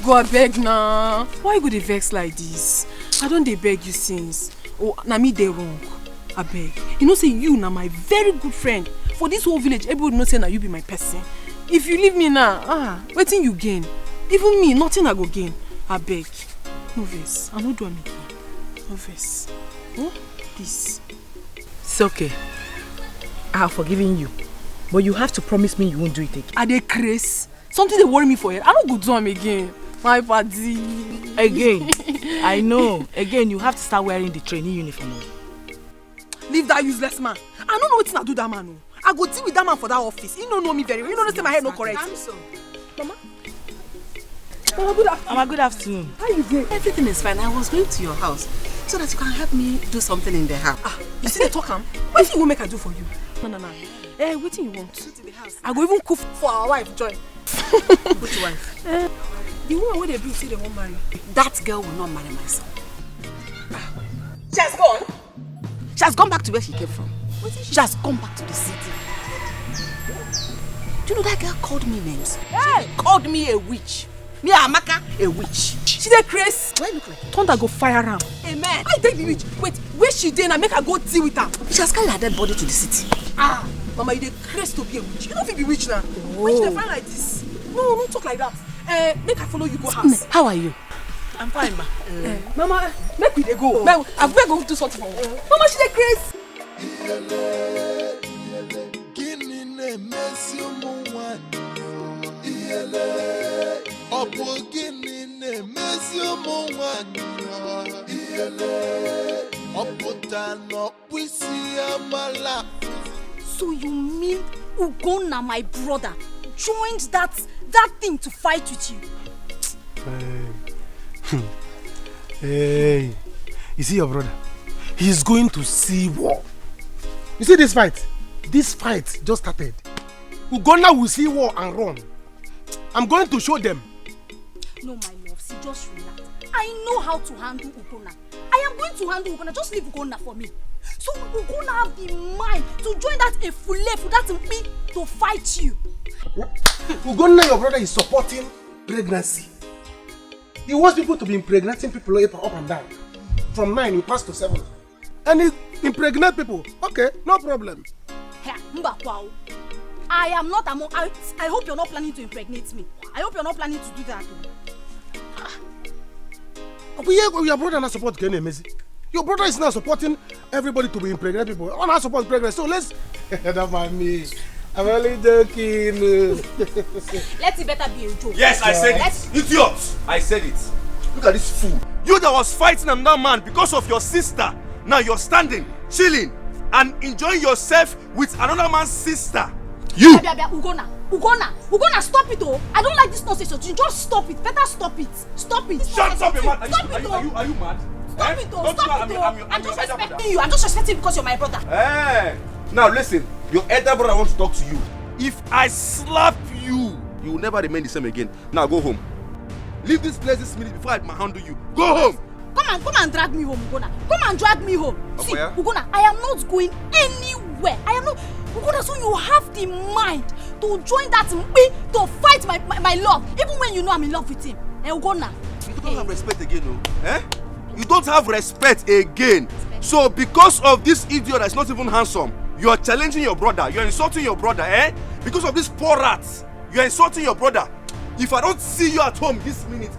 go, I beg now. Why go dey vex like this? I don't dey beg you since. Oh, na me dey wrong. I beg. You know say you na my very good friend. For this whole village, everybody know say na you be my person. If you leave me now, wetin you gain? Even me, nothing I go gain. I beg. No vex. I no do am again. No vex. Please. It's okay. I have forgiven you. But you have to promise me you won't do it again. Are they crazy? Something they worry me for here. I don't go do them again. My buddy. Again. I know. Again, you have to start wearing the trainee uniform. Leave that useless man. I don't know what I do that man. No. I go deal with that man for that office. You don't know me very well. You don't know say my head no correct. Mama? Mama, good afternoon. How you doing? Everything is fine. I was going to your house so that you can help me do something in the house. You see the talk, what thing you make I do for you? No. What thing you want? To the house. I go even cook for our wife, Joy. Which wife? The woman where they do say they won't marry. That girl will not marry my son. She has gone? She has gone back to where she came from. She has gone back to the city. Do you know that girl called me names? Hey! She called me a witch. Me Amaka, a witch. She dey crazy. Why look like? Tonto go fire am. Amen. I take the witch. Wait, where she dey na make her go deal with her. She has carried her dead body to the city. Mama, you dey crazy to be a witch. You don't fit be witch now. Witch dey find like this. No, don't talk like that. Make I follow you go house. How are you? I'm fine, ma. Mama, make we dey go. I better go do something for her. Mama, she dey crazy. So you mean Ugonna, my brother, joined that thing to fight with you? Hey, you see your brother? He's going to see war. You see this fight? This fight just started. Ugonna will see war and run. I'm going to show them. No, my love, see, just relax. I know how to handle Ugonna. I am going to handle Ugonna. Just leave Ugonna for me. So Ugonna have the mind to join that Efulefu, that me, to fight you. Ugonna, your brother, is supporting pregnancy. He wants people to be impregnating people up and down. From 9, we pass to 7. And he impregnate people. Okay, no problem. I am not among. I hope you're not planning to impregnate me. I hope you're not planning to do that. Your brother not support Kenny Emezi. Your brother is not supporting everybody to be impregnate people. I not support pregnancy. So let's. That's my me. I'm only joking. Let it better be a joke. Yes, I said it. Idiot! I said it. Look at this fool. You that was fighting another man because of your sister. Now you're standing, chilling, and enjoying yourself with another man's sister. You! Ugonna, stop it, oh! I don't like this nonsense. You just stop it. Better stop it. Stop it. Shut up, man! Are you mad? Stop it, oh! Stop it, oh! I'm just respecting you. I'm just respecting because you're my brother. Hey! Now listen, your elder brother wants to talk to you. If I slap you, you will never remain the same again. Now go home. Leave this place this minute before I handle you. Go home! Come and drag me home, Ugonna. Come and drag me home. See, Ugonna, I am not going anywhere. I am not. Ugonna, so you have the mind to join that me to fight my love, even when you know I'm in love with him. Ugonna. You don't have respect again, no? You don't have respect again. So because of this idiot that's not even handsome, you are challenging your brother. You are insulting your brother, Because of this poor rat, you are insulting your brother. If I don't see you at home this minute,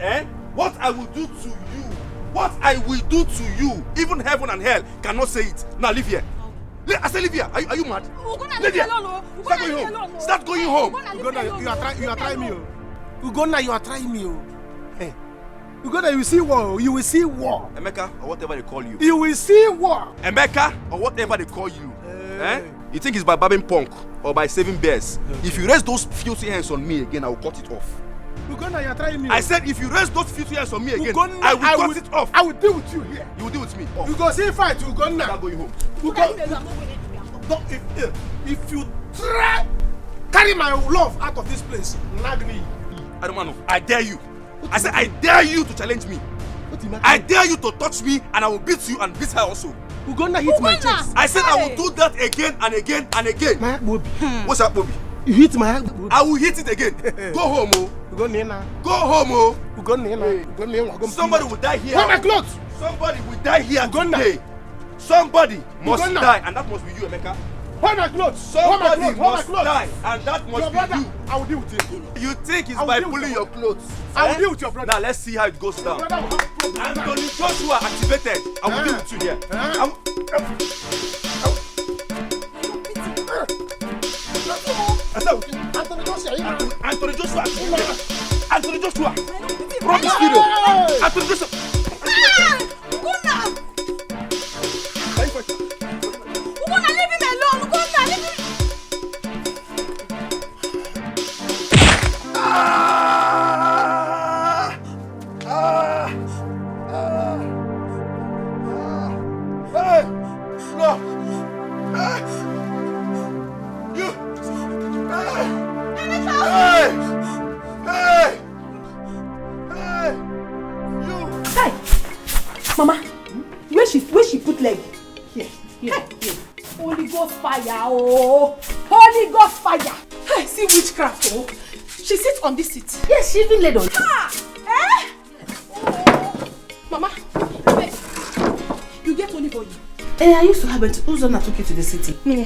what I will do to you. What I will do to you, even heaven and hell cannot say it. Now leave here. I say leave here. Are you mad? Leave here. Start going home. Start going home. Ugonna, you are trying me. Ugonna, you are trying me. Hey, Ugonna, you will see war. You will see war. Emeka, or whatever they call you. You will see war. Emeka, or whatever they call you. You think it's by babbing punk or by saving bears? Okay. If you raise those filthy hands on me again, I will cut it off. Ugonna, you are trying me. I said if you raise those filthy hands on me again, Ugonna, I will cut it off. I will deal with you here. You will deal with me. You go see fight, Ugonna. I'm going home. If you try carry my love out of this place, nag me. I don't know. I dare you. I said I dare you to challenge me. I dare you to touch me and I will beat you and beat her also. Ugonna hit my chest. I said I will do that again and again and again. My Bobby. What's that, Bobby? You hit my hand. I will hit it again. Go home, oh. Go Nina. Go home, oh. Go Nina. Go Nina. Somebody will die here. Where my clothes? Somebody will die here today. Somebody must die, and that must be you, Emeka. Where my clothes? Somebody must die, and that must be you. I will deal with him. You think it's by pulling your clothes? I will deal with your brother. Now let's see how it goes down. Anthony Joshua activated. I will deal with you here. Anthony Joshua. Anthony Joshua. From this video. Anthony Joshua. Ugonna, leave him alone. Ugonna, leave him. Hey! No! You! Hey! You! Hey! Mama, where she put leg? Here. Holy Ghost fire, oh! Holy Ghost fire! Hey, see witchcraft, oh! She sits on this seat. Yes, she even laid on. Ah! Eh? Oh. Mama, wait. You get olive oil. I used to have it. Uzonna took you to the city. No,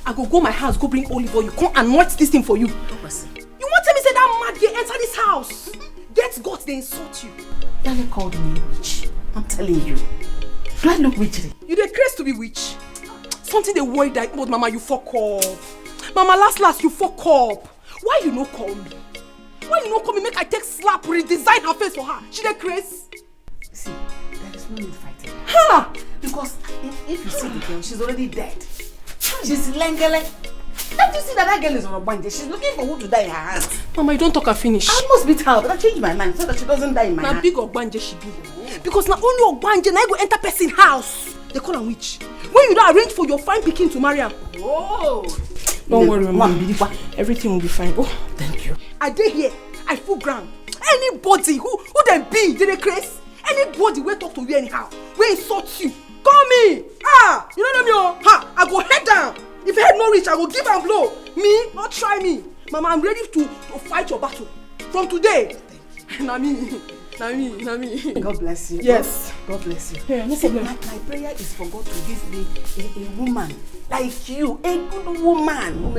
I go my house, go bring olive oil. Come anoint this thing for you. You want to tell me say that mad girl enter this house? Get God, they insult you. Daddy called me witch. I'm telling you. Do I look witchy? You dey craze to be witch. Something they worry that old mama you fuck up. Mama last you fuck up. Why you no call me? Why you no call me make I take slap redesign her face for her? She dey craze? See, there is no need fighting. Ha! Because if you see the girl, she's already dead. She's lengele. Don't you see that girl is on a bungee? She's looking for who to die in her hands. Mama, you don't talk her finish. I almost beat her, but I changed my mind so that she doesn't die in my hands. Na big ogbanje she be. Because na only ogbanje na go enter person house. They call her witch. When you don't arrange for your fine pikin to marry her. Oh! Don't worry, Mama. Everything will be fine. Oh, thank you. I dey here. I full ground. Anybody who they be, they craze. Anybody will talk to you anyhow. Will insult you. Call me. Ah, you know me. Ha, I go head down. If head no reach, I go give and blow. Me, not try me. Mama, I'm ready to fight your battle. From today. Na me. God bless you. Yes. God bless you. Yeah, no problem. My prayer is for God to give me a woman like you, a good woman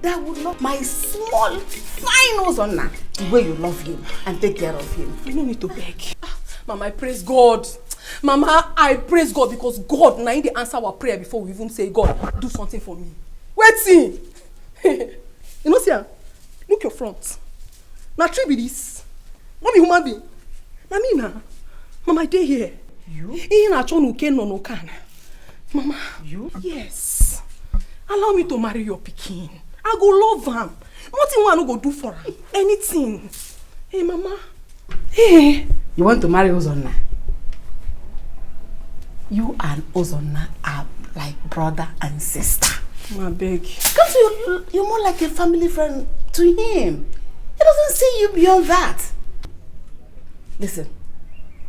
that would love my small, fine Uzonna the way you love him and take care of him. You no need to beg. Mama, I praise God. Mama, I praise God because God na the answer our prayer before we even say, God, do something for me. Wait, see. You know, see, look your front. Na tree be this. Not be human being. Na me na. Mama, I dey here. You? Mama. You? Yes. Allow me to marry your pikin. I go love am. Nothing I no go do for her. Anything. Hey, Mama. Hey. You want to marry Uzonna? You and Uzonna are like brother and sister. I beg. Because you're more like a family friend to him. He doesn't see you beyond that. Listen,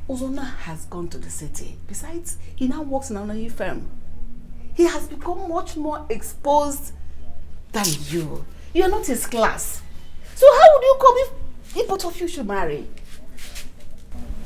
Uzonna has gone to the city. Besides, he now works in another firm. He has become much more exposed than you. You're not his class. So how would you come if both of you should marry?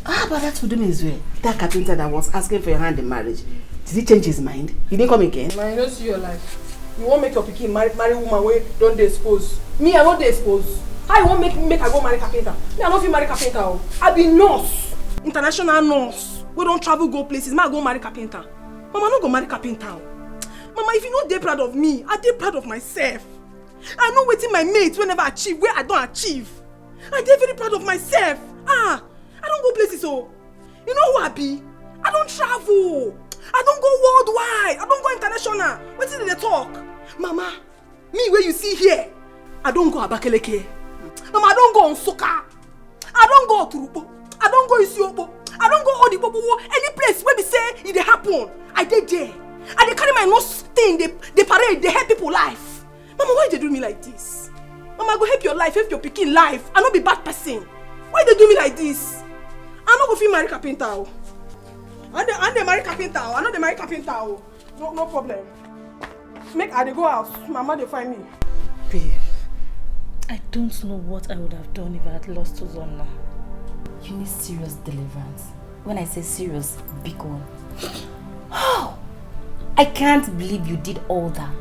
But that's what his way. That carpenter that was asking for your hand in marriage, did he change his mind? He didn't come again? Man, you don't see your life. You won't make your pikin marry woman wey don't dey expose. Me, I don't dey expose. How you won't make I go marry carpenter? Me, I don't feel marry carpenter. I be nurse, international nurse. We don't travel go places. Me, I go marry carpenter. Mama, no go marry carpenter. Mama, if you not dey proud of me, I dey proud of myself. I know wetin my mates will never achieve where I don't achieve. I dey very proud of myself. I don't go places, so you know who I be? I don't travel. I don't go worldwide. I don't go international. What did they talk? Mama, me where you see here, I don't go Abakaleke. Mama, I don't go Onsoka. I don't go Turupo. I don't go Isiopo. I don't go Odibobo. Any place where we say it dey happen, I dey there. I dey carry my nose thing, they parade, they help people life. Mama, why they do me like this? Mama, go help your life, help your pikin life. I no be bad person. Why they do me like this? I no go fit marry carpenter. I dey marry carpenter. I know they marry carpenter. No problem. Make I dey go out. Mama they find me. Babe, I don't know what I would have done if I had lost Uzonna. You need serious deliverance. When I say serious, big one. Oh, I can't believe you did all that.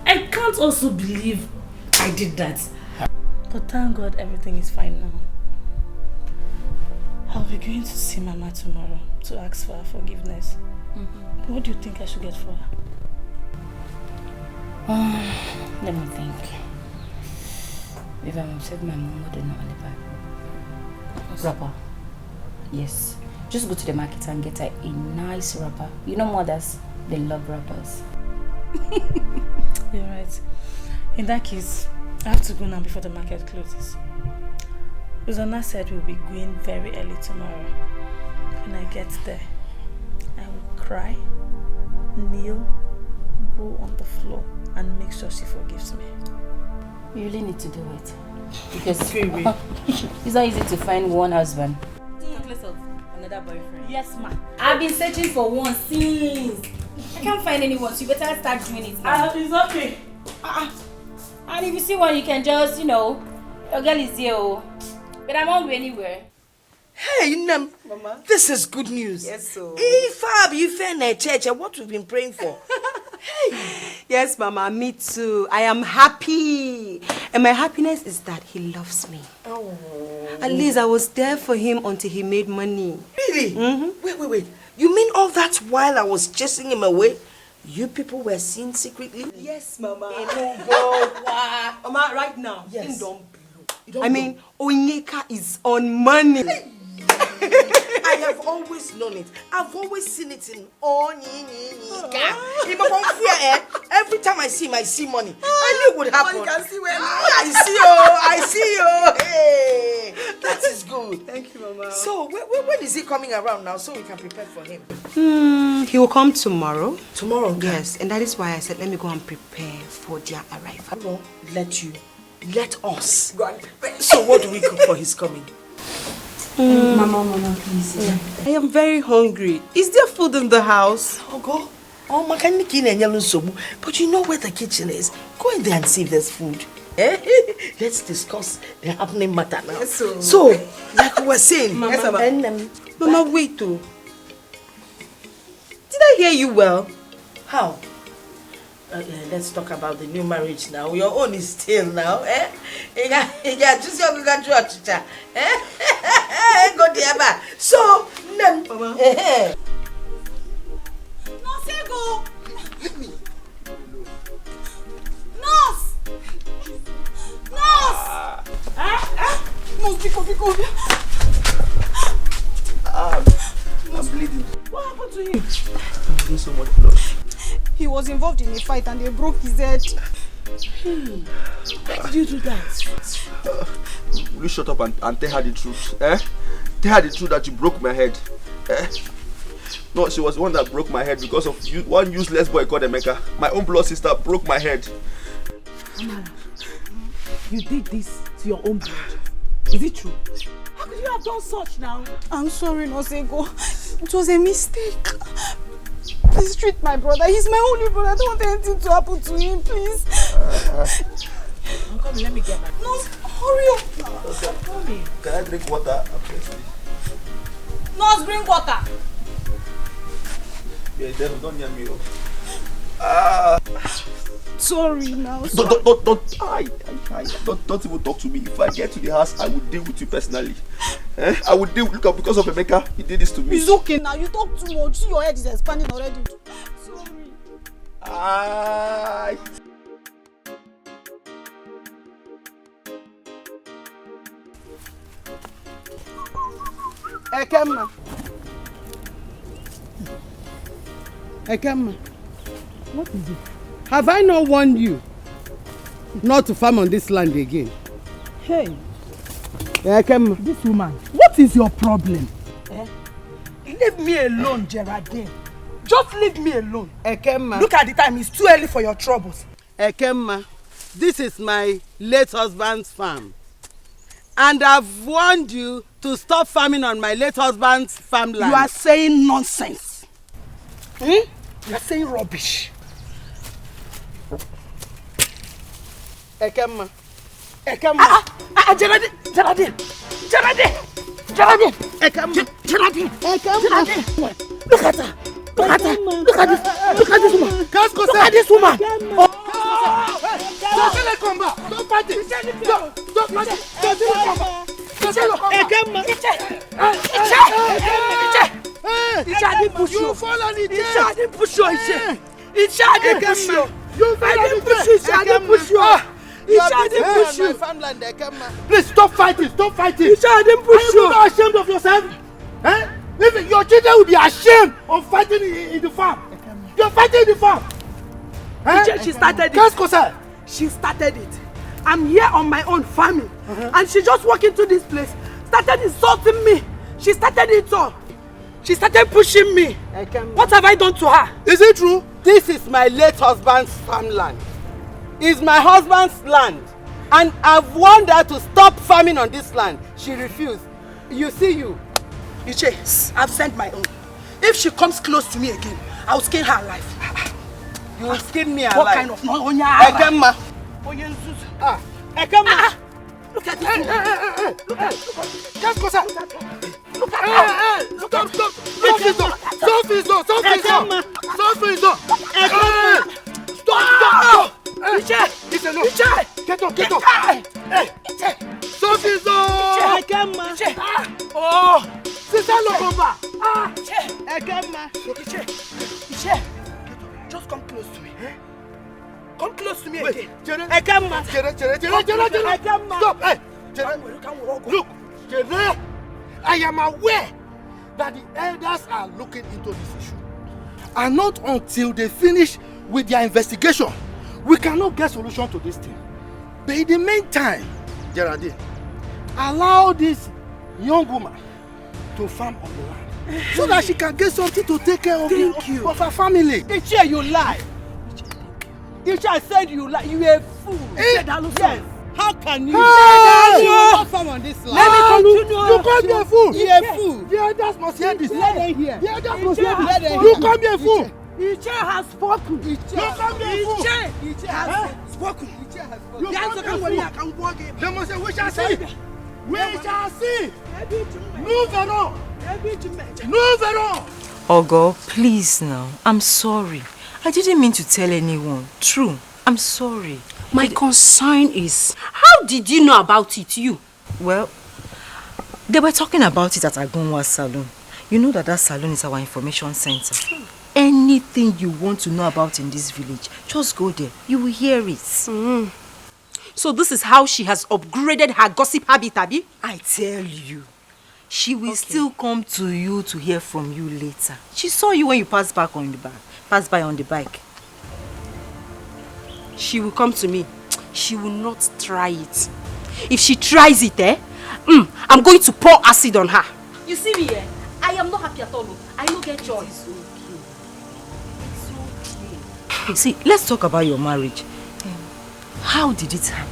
I can't also believe I did that. But thank God everything is fine now. I'll be going to see Mama tomorrow to ask for her forgiveness. But what do you think I should get for her? Let me think. If I'm upset, my mom would not alibi. Wrapper. Yes. Just go to the market and get her a nice wrapper. You know mothers, they love wrappers. You're right. In that case, I have to go now before the market closes. Uzonna said we'll be going very early tomorrow. When I get there, I will cry, kneel, roll on the floor, and make sure she forgives me. You really need to do it. Because it's not easy to find one husband. Talkless of another boyfriend. Yes, ma. I've been searching for one since. I can't find anyone, so you better start doing it now. It's okay. And if you see one, you can just, your girl is here. But I'm hungry anywhere. Hey, Nam. Mama. This is good news. Yes, so. If you find a church, what we've been praying for. Hey. Yes, Mama, me too. I am happy. And my happiness is that he loves me. Oh. At least I was there for him until he made money. Really? Wait. You mean all that while I was chasing him away? You people were seen secretly? Yes, Mama. Mama, right now, yes. things don't blow. I mean, Onyeka is on money. I have always known it. I've always seen it in Onyeka. Every time I see him, I see money. I knew it would happen. You can see where I see you. Hey, that is good. Thank you, Mama. So, when is he coming around now so we can prepare for him? He will come tomorrow. Tomorrow? Yes, and that is why I said, let me go and prepare for their arrival. I won't let us go and prepare. So, what do we cook for his coming? Mama, please. I am very hungry. Is there food in the house? Go. But you know where the kitchen is. Go in there and see if there's food. Let's discuss the happening matter now. Yes, so, like we were saying, Mama, Mama, wait too. Did I hear you well? How? Let's talk about the new marriage now. Your own is still now, just go there, so, Mama. Nurse, go. Nurse. Nurse, Biko. I'm bleeding. what happened to him? I'm getting so much blood. He was involved in a fight and they broke his head. Why did you do that? Will you shut up and tell her the truth? Tell her the truth that you broke my head. No, she was the one that broke my head because of one useless boy called Emeka. My own blood sister broke my head. Amara, you did this to your own blood. Is it true? How could you have done such now? I'm sorry, Nosego. It was a mistake. Please treat my brother. He's my only brother. I don't want anything to happen to him, please. Come, let me get back. No, hurry up. Can I drink water? Nurse, bring water. Yeah, devil, don't near me. Sorry now. Don't even talk to me. If I get to the house, I will deal with you personally. I will deal. Look up, because of Emeka, he did this to me. It's okay now. You talk too much. See, your head is expanding already. Sorry. Ekemma, what is it? Have I not warned you not to farm on this land again? Hey, Ekemma, this woman, what is your problem? Leave me alone, Geraldine. Just leave me alone. Ekemma. Look at the time, it's too early for your troubles. Ekemma, this is my late husband's farm. And I've warned you to stop farming on my late husband's farmland. You are saying nonsense. You are saying rubbish. Ekema. Geraldine. Ekema. Geraldine. Look at her. Look at this woman. Look at this woman. Don't come back. Don't fight it. Don't fight it. You fall on the chair. I didn't push you. You fall on the chair. Please stop fighting. Stop fighting. I didn't push you. Are you not ashamed of yourself? Eh? Even your children will be ashamed of fighting in the farm. You're fighting in the farm. Eh? She started it. She started it. I'm here on my own farming. And she just walked into this place, started insulting me. She started it all. She started pushing me. What have I done to her? Is it true? This is my late husband's farmland. It's my husband's land. And I've warned her to stop farming on this land. She refused. You see you. Iche, I've sent my own. If she comes close to me again, I'll skin her alive. You will skin me alive. What kind of Ekema. Ekema. Look at this. Look at it. Just come close to me. Come close to me again. Stop. Hey, look, I am aware that the elders are looking into this issue. And not until they finish with their investigation, we cannot get solution to this thing. But in the meantime, Geraldine, allow this young woman to farm on the land so that she can get something to take care of her family. Iche, you lie. Iche, I said you lie. You are a fool. Yes. How can you? Hey! You not farm on this land. Let me continue. You call me a fool. You are a fool. The elders must hear this. Let them hear. The elders must hear Let this. them You hear. call me a fool. Iche has spoken. Iche You call me a fool. Iche has spoken. Iche has spoken. You call me a fool. They must say, we shall see. We shall see. Move around. Move around. Ogo, please now. I'm sorry. I didn't mean to tell anyone. True. I'm sorry. My concern is, how did you know about it, you? Well, they were talking about it at Agunwa's salon. You know that salon is our information center. Anything you want to know about in this village, just go there. You will hear it. So this is how she has upgraded her gossip habit, Abi? I tell you. She will still come to you to hear from you later. She saw you when you passed by on the bike. She will come to me. She will not try it. If she tries it, I'm going to pour acid on her. You see me, I am not happy at all. I don't get joy. It's okay. See, let's talk about your marriage. How did it happen?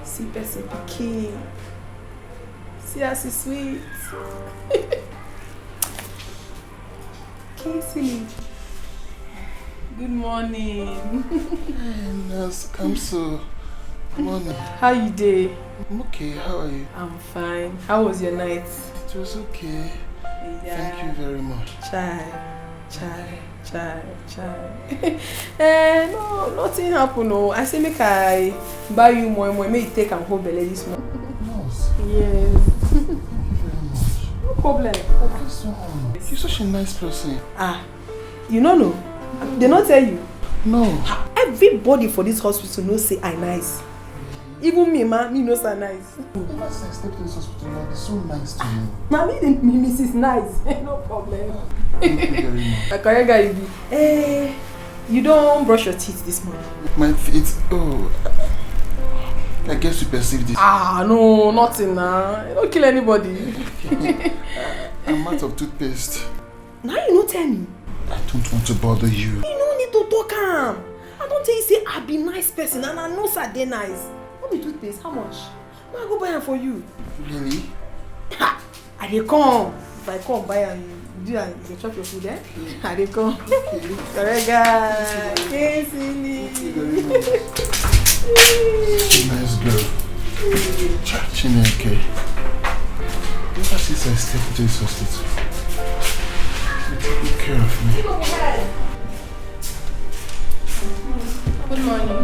See person pikin. See as he sweet. Casey. Good morning. Yes, I'm so. Good morning. How you dey? I'm okay. How are you? I'm fine. How was your night? It was okay. Yeah. Thank you very much. Chai. No, nothing happen. No, I say make I buy you more. Make you take and hold belly this morning. No. Yes. Thank you very much. No problem. You're such a nice person. You know? They not tell you. No. Everybody for this hospital knows say I nice. Even me, me knows I nice. Ever since I stepped in this hospital, you're so nice to me. Mommy, Mrs. Nice. No problem. Thank you very much. A career guy, you don't brush your teeth this morning. My feet. Oh. I guess you perceive this. No, nothing now. Don't kill anybody. I'm out of toothpaste. Now you don't tell me. I don't want to bother you. You don't need to talk I don't tell you say I be nice person and I know say they nice. What be toothpaste? How much? I go buy am for you. Really? Ha! I dey come. If I come buy am, you do am, you go chop your food, eh? I dey come. Correct guy. Casey. Nice girl. Chineke. Ever since I stepped into this hospital, you take good care of me. Good morning.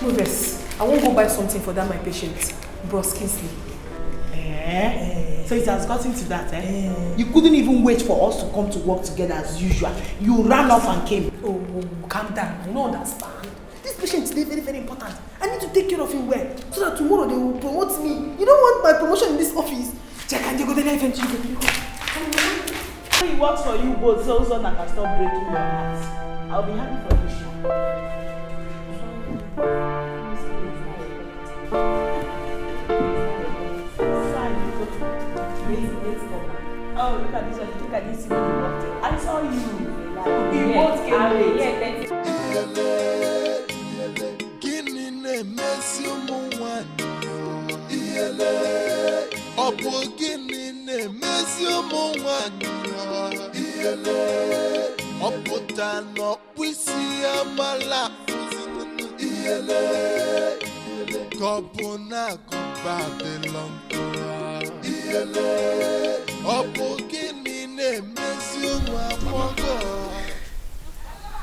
Moves. I won't go buy something for that my patient, Bros Kingsley. So it has gotten to that, eh? You couldn't even wait for us to come to work together as usual. You ran off and came. Oh, calm down. I don't understand. This patient is very, very important. I need to take care of him well, so that tomorrow they will promote me. You don't want my promotion in this office. Check and you go there eventually. When he works for you both, so Zona can stop breaking your hearts. I'll be happy for you, sure. Oh, look at this one. Look at this one. I saw you. You both came late.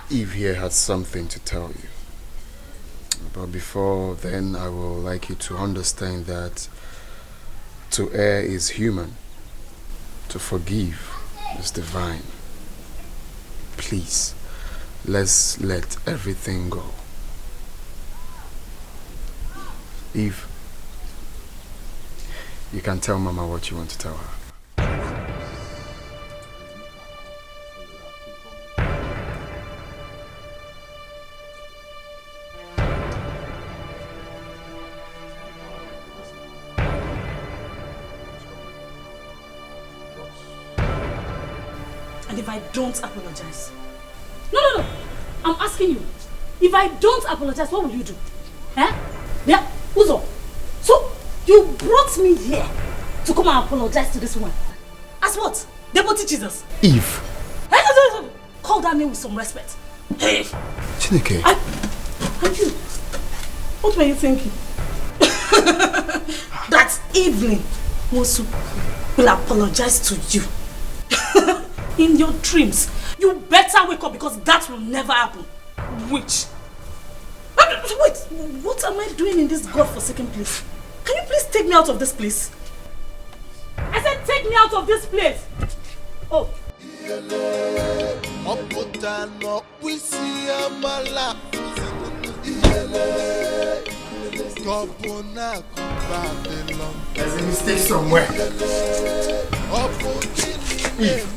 Eve here had something to tell you. But before then, I will like you to understand that to err is human, to forgive is divine. Please, let's let everything go. Eve, you can tell Mama what you want to tell her. And if I don't apologize? No. I'm asking you. If I don't apologize, what will you do? Eh? Yeah? Uzo. So, you brought me here to come and apologize to this woman. As what? Deputy Jesus? Eve. Hey, call that name with some respect. Hey. Chineke. And you? What were you thinking? That evening, Mosu will apologize to you. In your dreams, you better wake up because that will never happen. Witch. Wait, what am I doing in this godforsaken place? Can you please take me out of this place? I said take me out of this place. Oh. There's a mistake somewhere. Eve.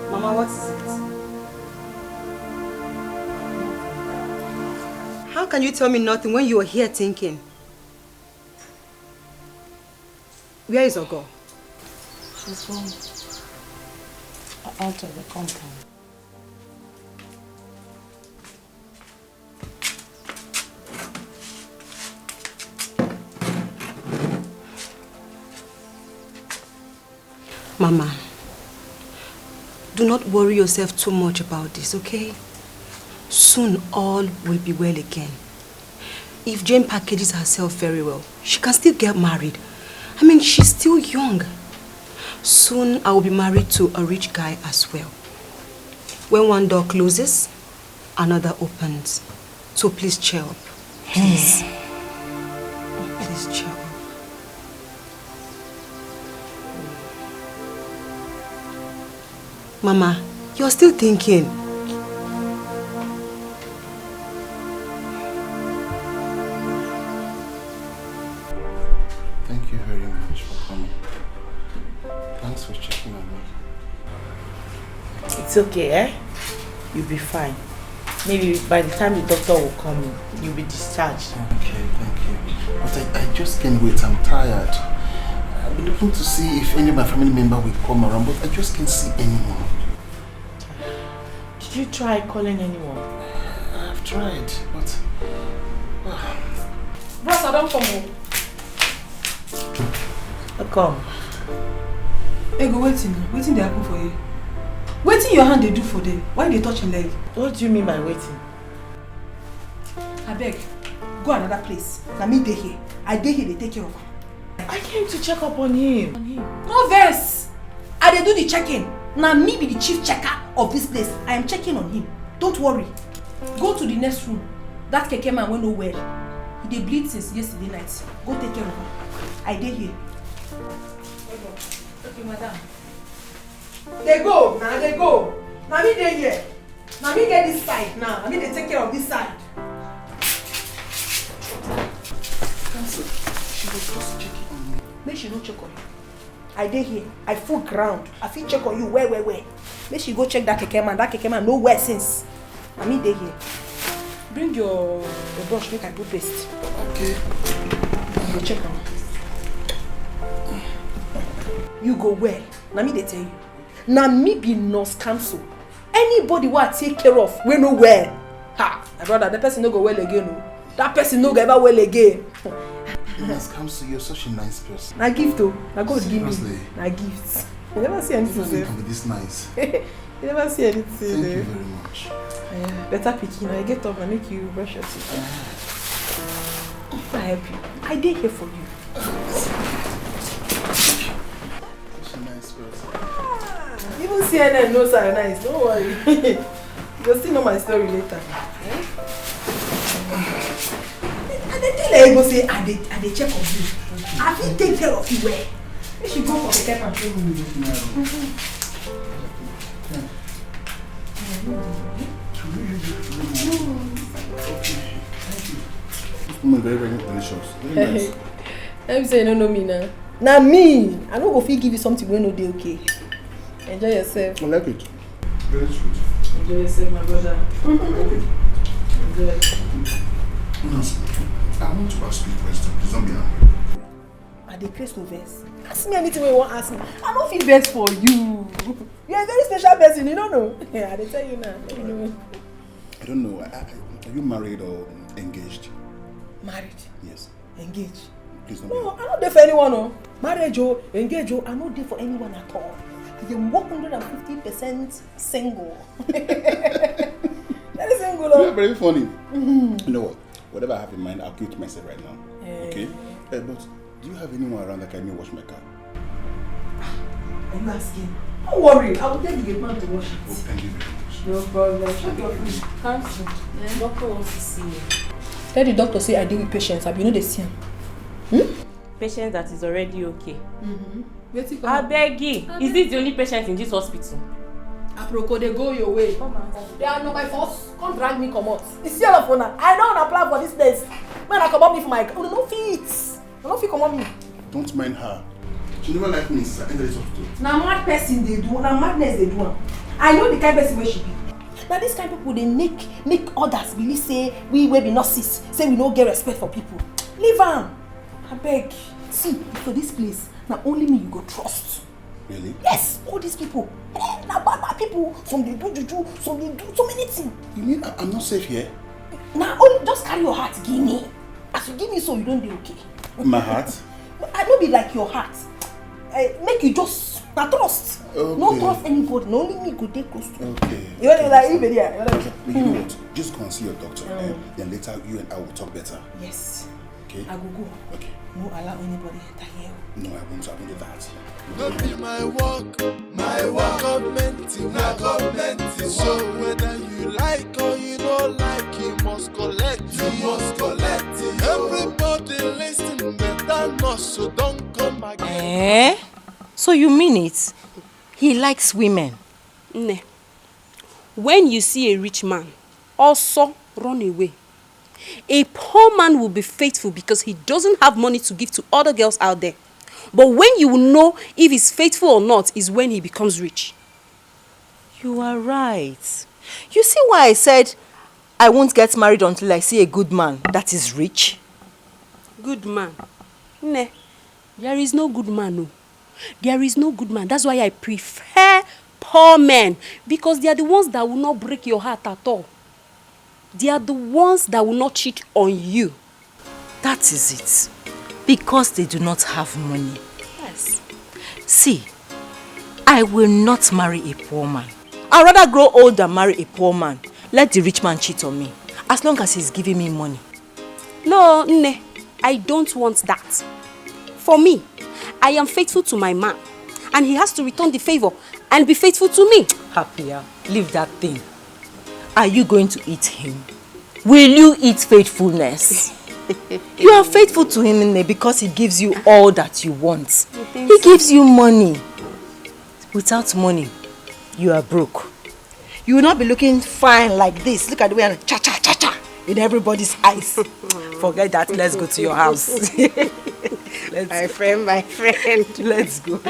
Mama, what is it? How can you tell me nothing when you are here thinking? Where is Ogo? She's gone. Out of the compound. Mama, do not worry yourself too much about this, okay? Soon all will be well again. if Jane packages herself very well, she can still get married. I mean, she's still young. Soon I will be married to a rich guy as well. When one door closes, another opens. So please cheer up. Please. Please cheer up. Mama, you're still thinking. Thank you very much for coming. Thanks for checking on me. It's okay, eh? You'll be fine. Maybe by the time the doctor will come in, you'll be discharged. Okay, thank you. But I just can't wait. I'm tired. I've been looking to see if any of my family member will come around, but I just can't see anyone. Did you try calling anyone? I've tried, but... Bros, I don't come home. Come. Hey, go waiting. Waiting they happen for you. Waiting your hand they do for them. Why they touch your leg? What do you mean by waiting? I beg. Go another place. Now me dey here. I dey here, they take care of her. I came to check up on him. No verse. I dey do the checking. Now me be the chief checker of this place. I am checking on him. Don't worry. Go to the next room. That keke man went nowhere. He dey bleed since yesterday night. Go take care of her. I dey here. Okay, madam. They go. Now they go. Now me dey here. Now me get this side now. I mean they take care of this side. She was just checking on me. Make she no check on you. I dey here. I full ground. I fit check on you where. Make she go check that keke man. That keke man nowhere since. I mean dey here. Bring your brush make I do paste. Okay. Go check on. You go where? Now me they tell you. Now me be nurse council. Anybody what I take care of, we know where. Ha! My brother, the person no go well again. No. That person no go ever well again. Nurse council, you're such a nice person. Na gift though. Na God give Seriously? me. Na gift. You never see anything. Nobody can be this nice. You never see anything. Thank you very much. Yeah, better picking. I get up and make you brush your teeth. I help you. I did here for you. Such a nice person. Even CNN knows I'm nice. Don't worry. You'll still know my story later. And then tell her go say, I dey check on you. I fit take care of you well. You should go for the care and show me. Very, very delicious. Very nice. Let me say you don't know me now. Now me, I don't go fit give you something when no dey okay. Enjoy yourself. I like it. Very sweet. Enjoy yourself, my brother. Enjoy. I want to ask you a question. Please don't be angry. I dey craze no vex. Ask me anything you want ask me. I don't feel best for you. You're a very special person, you don't know. Yeah, I dey tell you now. Let me know. I don't know. Are you married or engaged? Married. Yes. Engaged. Please don't No, I'm not there for anyone. No. Marriage or engage or I'm not there for anyone at all. I am 150% single. Very single. You're very funny. You know what? Whatever I have in mind, I'll keep to myself right now. Okay? But do you have anyone around that can wash my car? Are you asking? Don't worry, I will tell the man to wash it. Oh, thank you very much. No problem. Shut your food. Cancel. The doctor wants to see you. Tell the doctor say I deal with patients. You know they see him. Patient that is already okay. I beg you. Is this the only patient in this hospital? Aproko, they go your way. They are not my force. Come drag me, come out. It's your phone. I don't apply for this place. When I come up me for my no feet. No feet come on me. Don't mind her. She never liked me since I entered this hospital. Now mad person they do. Now madness they do. I know the kind of person where she be. Now this kind of people they make others believe say we will be nurses. Say we don't get respect for people. Leave them. I beg. See, for this place, now only me you go trust. Really? Yes, all these people. Now bad people. Some they do juju, some they do so many things. You mean I'm not safe here? Now only just carry your heart, give me. As you give me so you don't be okay. My heart? I don't be like your heart. Make you just Now trust. Okay. No trust anybody. No, only me could take close to. Okay. You know, like even there. Okay. You know what? Just go and see your doctor. Then later you and I will talk better. Yes. Okay. I will go. Okay. No allow anybody enter here. No, I won't do that. Not be my work government. So whether you like or you don't like, you must collect. Everybody listen, better not, so don't come again. So you mean it? He likes women? Ne. When you see a rich man, also run away. A poor man will be faithful because he doesn't have money to give to other girls out there. But when you will know if he's faithful or not is when he becomes rich. You are right. You see why I said I won't get married until I see a good man that is rich? Good man? Ne. There is no good man, no. There is no good man. That's why I prefer poor men. Because they are the ones that will not break your heart at all. They are the ones that will not cheat on you. That is it. Because they do not have money. Yes. See, I will not marry a poor man. I'd rather grow old than marry a poor man. Let the rich man cheat on me. As long as he's giving me money. No, ne. I don't want that. For me, I am faithful to my man. And he has to return the favor and be faithful to me. Happier. Leave that thing. Are you going to eat him? Will you eat faithfulness? You are faithful to him, Nne, because he gives you all that you want. He gives you money. Without money, you are broke. You will not be looking fine like this. Look at the way I'm cha-cha-cha-cha in everybody's eyes. Forget that. Let's go to your house. My friend. Let's go.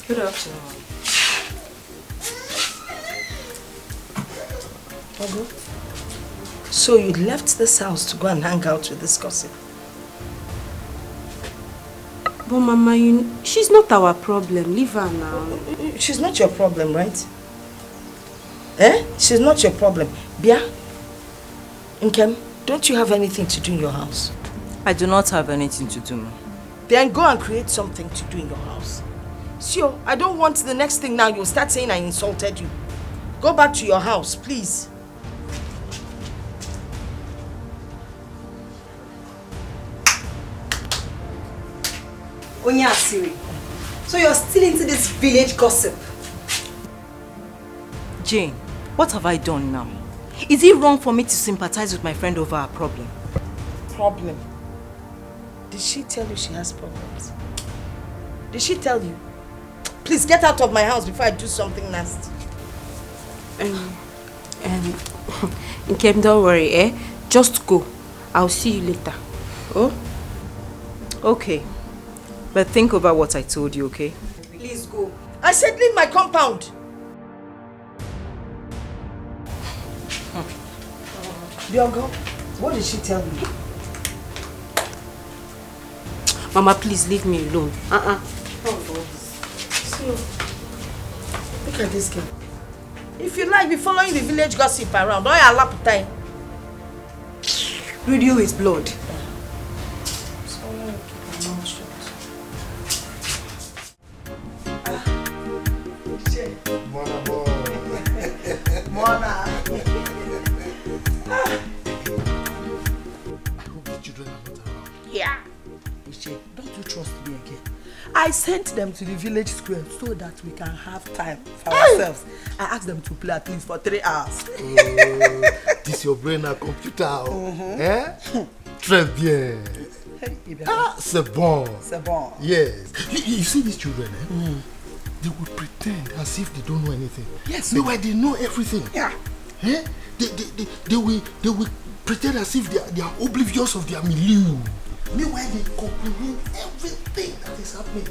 Good afternoon. Ogo, so you left this house to go and hang out with this gossip? But Mama, she's not our problem. Leave her now. She's not your problem, right? She's not your problem. Bia, Nkem, don't you have anything to do in your house? I do not have anything to do, Ma. Then go and create something to do in your house. Sio, I don't want the next thing now you'll start saying I insulted you. Go back to your house, please. Onya Asiri, so you're still into this village gossip? Jane, what have I done now? Is it wrong for me to sympathize with my friend over her problem? Problem? Did she tell you she has problems? Did she tell you? Please get out of my house before I do something nasty. Nkem, don't worry, Just go. I'll see you later. Oh? Okay. But think over what I told you, okay? Please go. I said leave my compound. Diogo, what did she tell you? Mama, please leave me alone. Look at this girl. If you like, be following the village gossip around. Don't you allow time? Radio is blood. Mona. I hope the children are not around. Yeah. Don't you trust me again? I sent them to the village square so that we can have time for ourselves. I asked them to play at least for 3 hours. This your brain a computer. Eh? Très bien. C'est bon. C'est bon. Yes. You see these children, they would pretend as if they don't know anything. Yes. Meanwhile, they know everything. Yeah. Eh? They will pretend as if they are oblivious of their milieu. Meanwhile, they comprehend everything that is happening.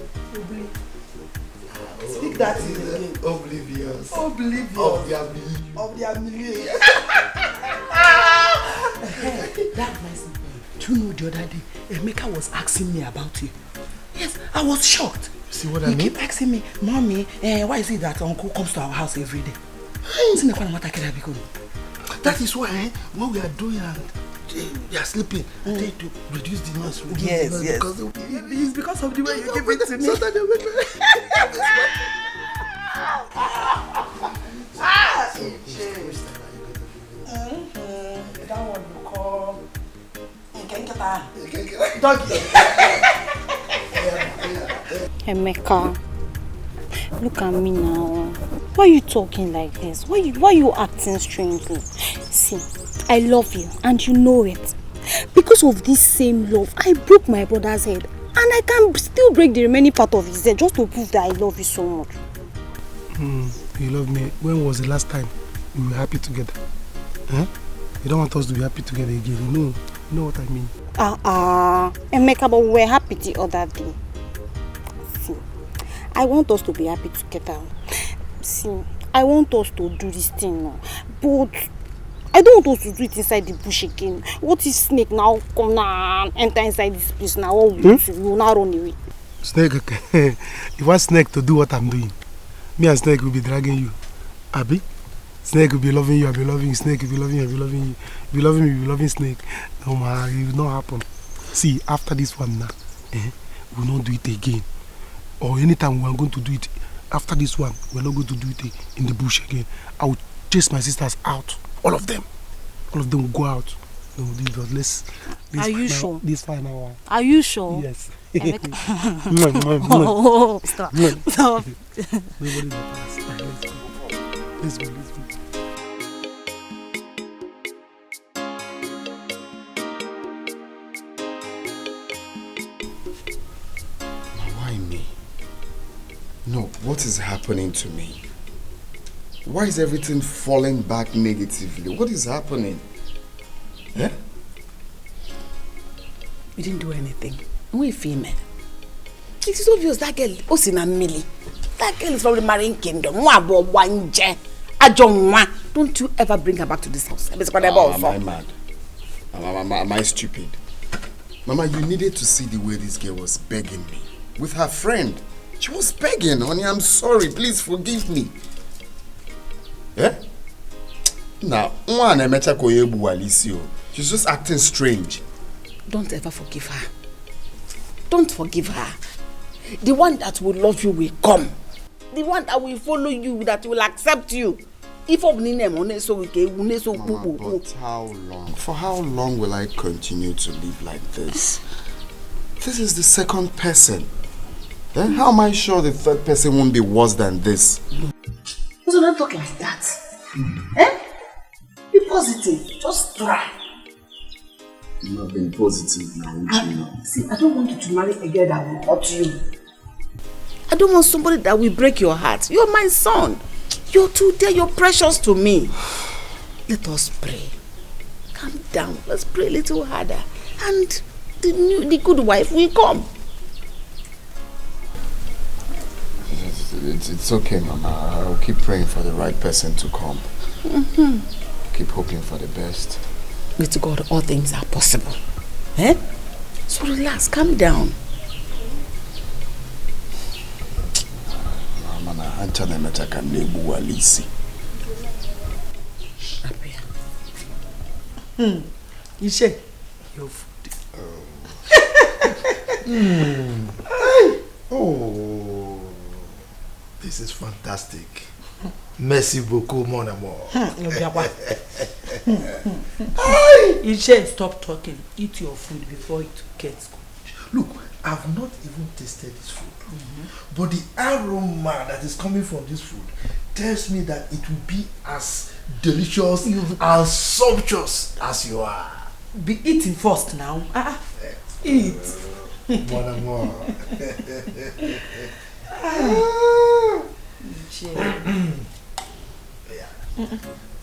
Speak that in again. Oblivious. Oblivious. Of their milieu. Of their milieu. That's nice. Do you know the other day, Emeka was asking me about you? Yes, I was shocked. See what I mean? He keep asking me, Mommy, why is it that Uncle comes to our house every day? That is why when we are doing they are sleeping, I try to reduce the noise. Yes. Because it's because of the way you give it to me. That one you call doggy. Emeka, look at me now. Why are you talking like this? Why are you acting strangely? See, I love you and you know it. Because of this same love, I broke my brother's head. And I can still break the remaining part of his head just to prove that I love you so much. You love me. When was the last time we were happy together? Huh? You don't want us to be happy together again. You know what I mean. Emeka, but we were happy the other day. See, I want us to be happy together. See, I want us to do this thing now. But I don't want us to do it inside the bush again. What if snake now come now and enter inside this place now? What will we will not run away. Snake, okay. You want snake to do what I'm doing. Me and snake will be dragging you. Abi? Snake will be loving you, I'll be loving you. Snake will be loving you, I'll be loving you. You be loving me, you be loving snake. No man, it will not happen. See, after this one now, we will not do it again. Or anytime we are going to do it, after this one, we are not going to do it in the bush again. I will chase my sisters out. All of them. All of them will go out. No, let's are you sure? This final one. Are you sure? Yes. Oh, stop. Stop. Let's go. Why me? No, what is happening to me? Why is everything falling back negatively? What is happening? Eh? We didn't do anything. We're female. It is obvious that girl, Osina Millie. That girl is from the marine kingdom. Don't you ever bring her back to this house. Am I mad? Am I stupid? Mama, you needed to see the way this girl was begging me. With her friend. She was begging, honey, I'm sorry. Please forgive me. Yeah? Now, she's just acting strange. Don't ever forgive her. Don't forgive her. The one that will love you will come. The one that will follow you, that will accept you. Mama, but how long? For how long will I continue to live like this? This is the second person. How am I sure the third person won't be worse than this? So don't talk like that. Be positive. Just try. I'm not being positive now, See, I don't want you to marry a girl that will hurt you. I don't want somebody that will break your heart. You're my son. You're too dear. You're precious to me. Let us pray. Calm down. Let's pray a little harder. And the good wife will come. It's okay, Mama. I'll keep praying for the right person to come. Keep hoping for the best. With God, all things are possible. So relax, calm down. Mama, Anchana Metaka Nebu Alisi. Ishe, your food. Oh, this is fantastic. Merci beaucoup, mon amour. Ishe, stop talking. Eat your food before it gets cold. Look, I've not even tasted this food. But the aroma that is coming from this food tells me that it will be as delicious and sumptuous as you are. Be eating first now. Eat. More and more.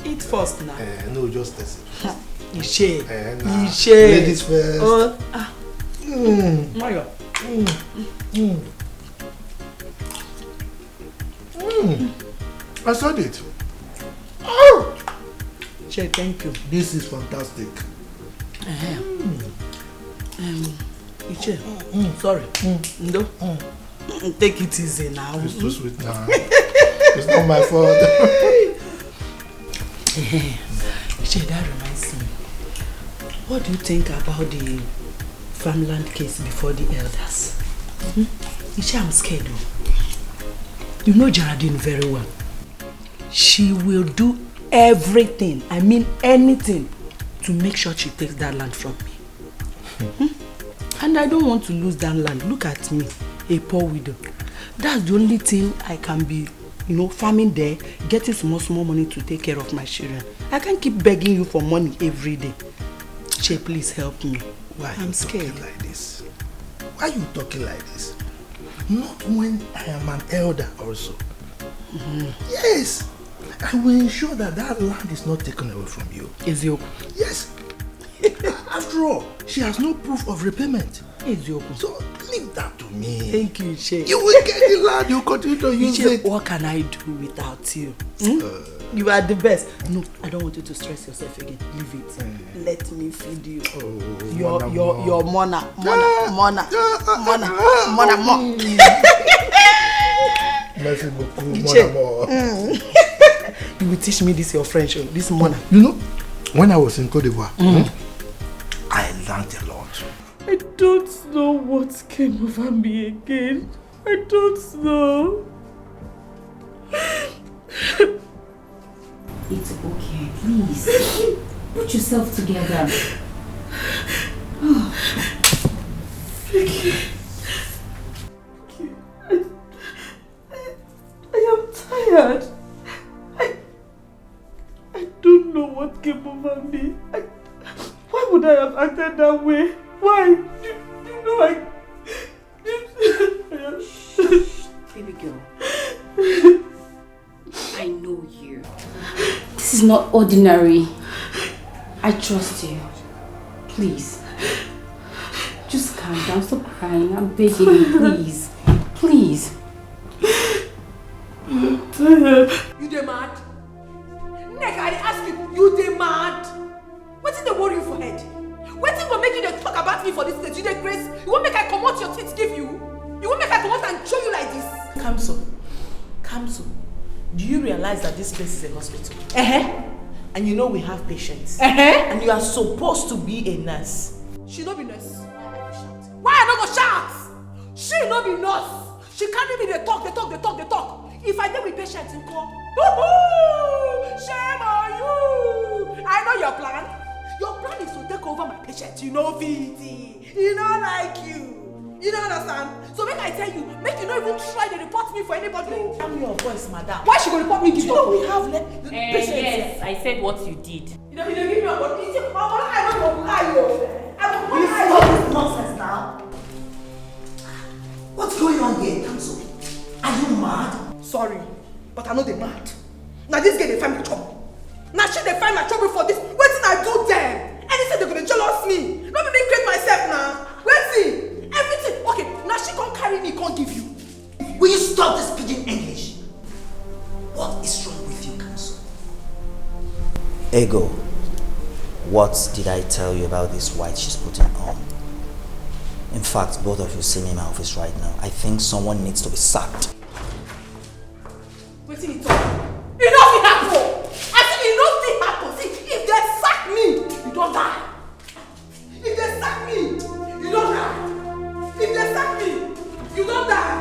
Eat first now. No, just taste it. Ishe. Ladies first. Mario. I saw it. Che, thank you. This is fantastic. Iche, sorry. No. Take it easy now. It's too sweet now. It's not my fault. Iche, that reminds me. What do you think about the farmland case before the elders? Iche, I'm scared though. You know Geraldine very well. She will do everything, I mean anything, to make sure she takes that land from me. And I don't want to lose that land. Look at me, a poor widow. That's the only thing I can be, farming there, getting small money to take care of my children. I can't keep begging you for money every day. Che, please help me. Why I'm scared. Like this? Why are you talking like this? Not when I am an elder also. Yes. I will ensure that that land is not taken away from you. Ezio. Yes. After all, she has no proof of repayment. Ezio. So leave that to me. Thank you, Che. You will get the land, you continue to use it. What can I do without you? You are the best. No, I don't want you to stress yourself again. Leave it. Let me feed you. Your mona. Merci beaucoup, mon You will teach me this your French, this mona. You know, when I was in Côte d'Ivoire, I learned a lot. I don't know what came over me again. I don't know. It's okay, please. Put yourself together. Vicky. I am tired. I don't know what came over me. Why would I have acted that way? Why? You know Baby girl. I know you. This is not ordinary. I trust you. Please. Just calm down. Stop crying. I'm begging you, please. Please. I'm tired. You dey mad? Nigga, I ask you dey mad? Wetin dey worry you for head? Wetin go make you dey talk about me for this stage? You dey grace? You wan make I comot your teeth give you? You wan make I comot and show you like this? Kamso, do you realize that this place is a hospital? And you know we have patients. And you are supposed to be a nurse. She no be nurse. Why I no go shout? She no be nurse. She carry me dey talk. If I dey with patients in call, shame on you. I know your plan. Your plan is to take over my patient. You know VT. You know like you. You don't understand? So make I tell you, make you not even try to report me for anybody. Calm your voice, madam. Why she go report me? You know we have patients. Yes, I said what you did. You don't give me a body. I don't know why you. Will you stop this nonsense now? What's going on here, Kamso? Are you mad? Sorry, but I know they mad. Now this girl they find me trouble. Now she they find my trouble for this. Wait till I do them. Anything they're gonna jealous me. Not me create myself now. Wait see. Everything. Okay, now she can't carry me, can't give you. Will you stop this pidgin English? What is wrong with you, Kamso? Ego, what did I tell you about this white she's putting on? In fact, both of you see me in my office right now. I think someone needs to be sacked. Wait till you talk. Enough it happen! I said enough it happen! See, if they sack me, you don't die. If they sack me, you don't die. If they sack me, you don't die.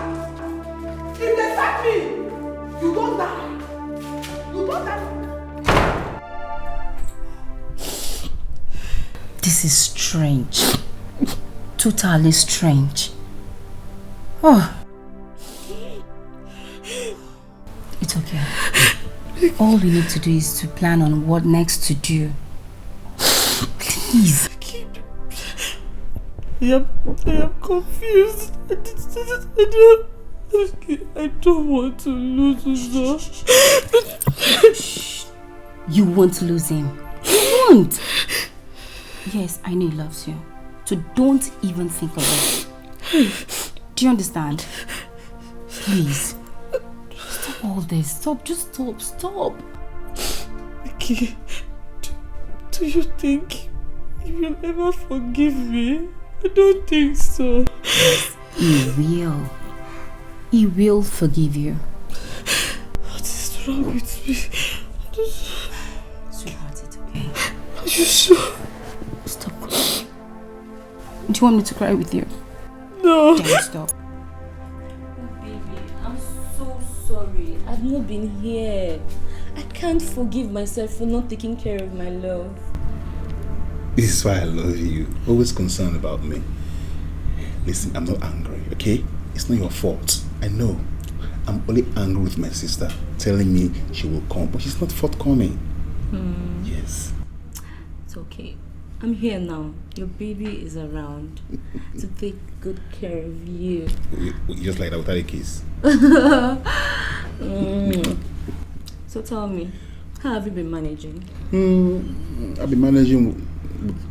If they sack me, you don't die. You don't die. This is strange. totally strange. Oh. It's okay. All we need to do is to plan on what next to do. Please. I am confused. I don't want to lose Uzo. You won't lose him. You won't. Yes, I know he loves you. So don't even think of it. Do you understand? Please. Stop all this. Stop. Just stop. Stop. Vicky, do you think he will ever forgive me? I don't think so. Yes, he will. He will forgive you. What is wrong with me? Sweetheart, it's okay. Are you sure? Stop crying. Do you want me to cry with you? No. Don't stop. Baby, I'm so sorry. I've not been here. I can't forgive myself for not taking care of my love. This is why I love you. Always concerned about me. Listen, I'm not angry, okay? It's not your fault. I know. I'm only angry with my sister, telling me she will come, but she's not forthcoming. Yes. It's okay. I'm here now. Your baby is around to take good care of you. Just like that without a kiss. So tell me, how have you been managing? I've been managing with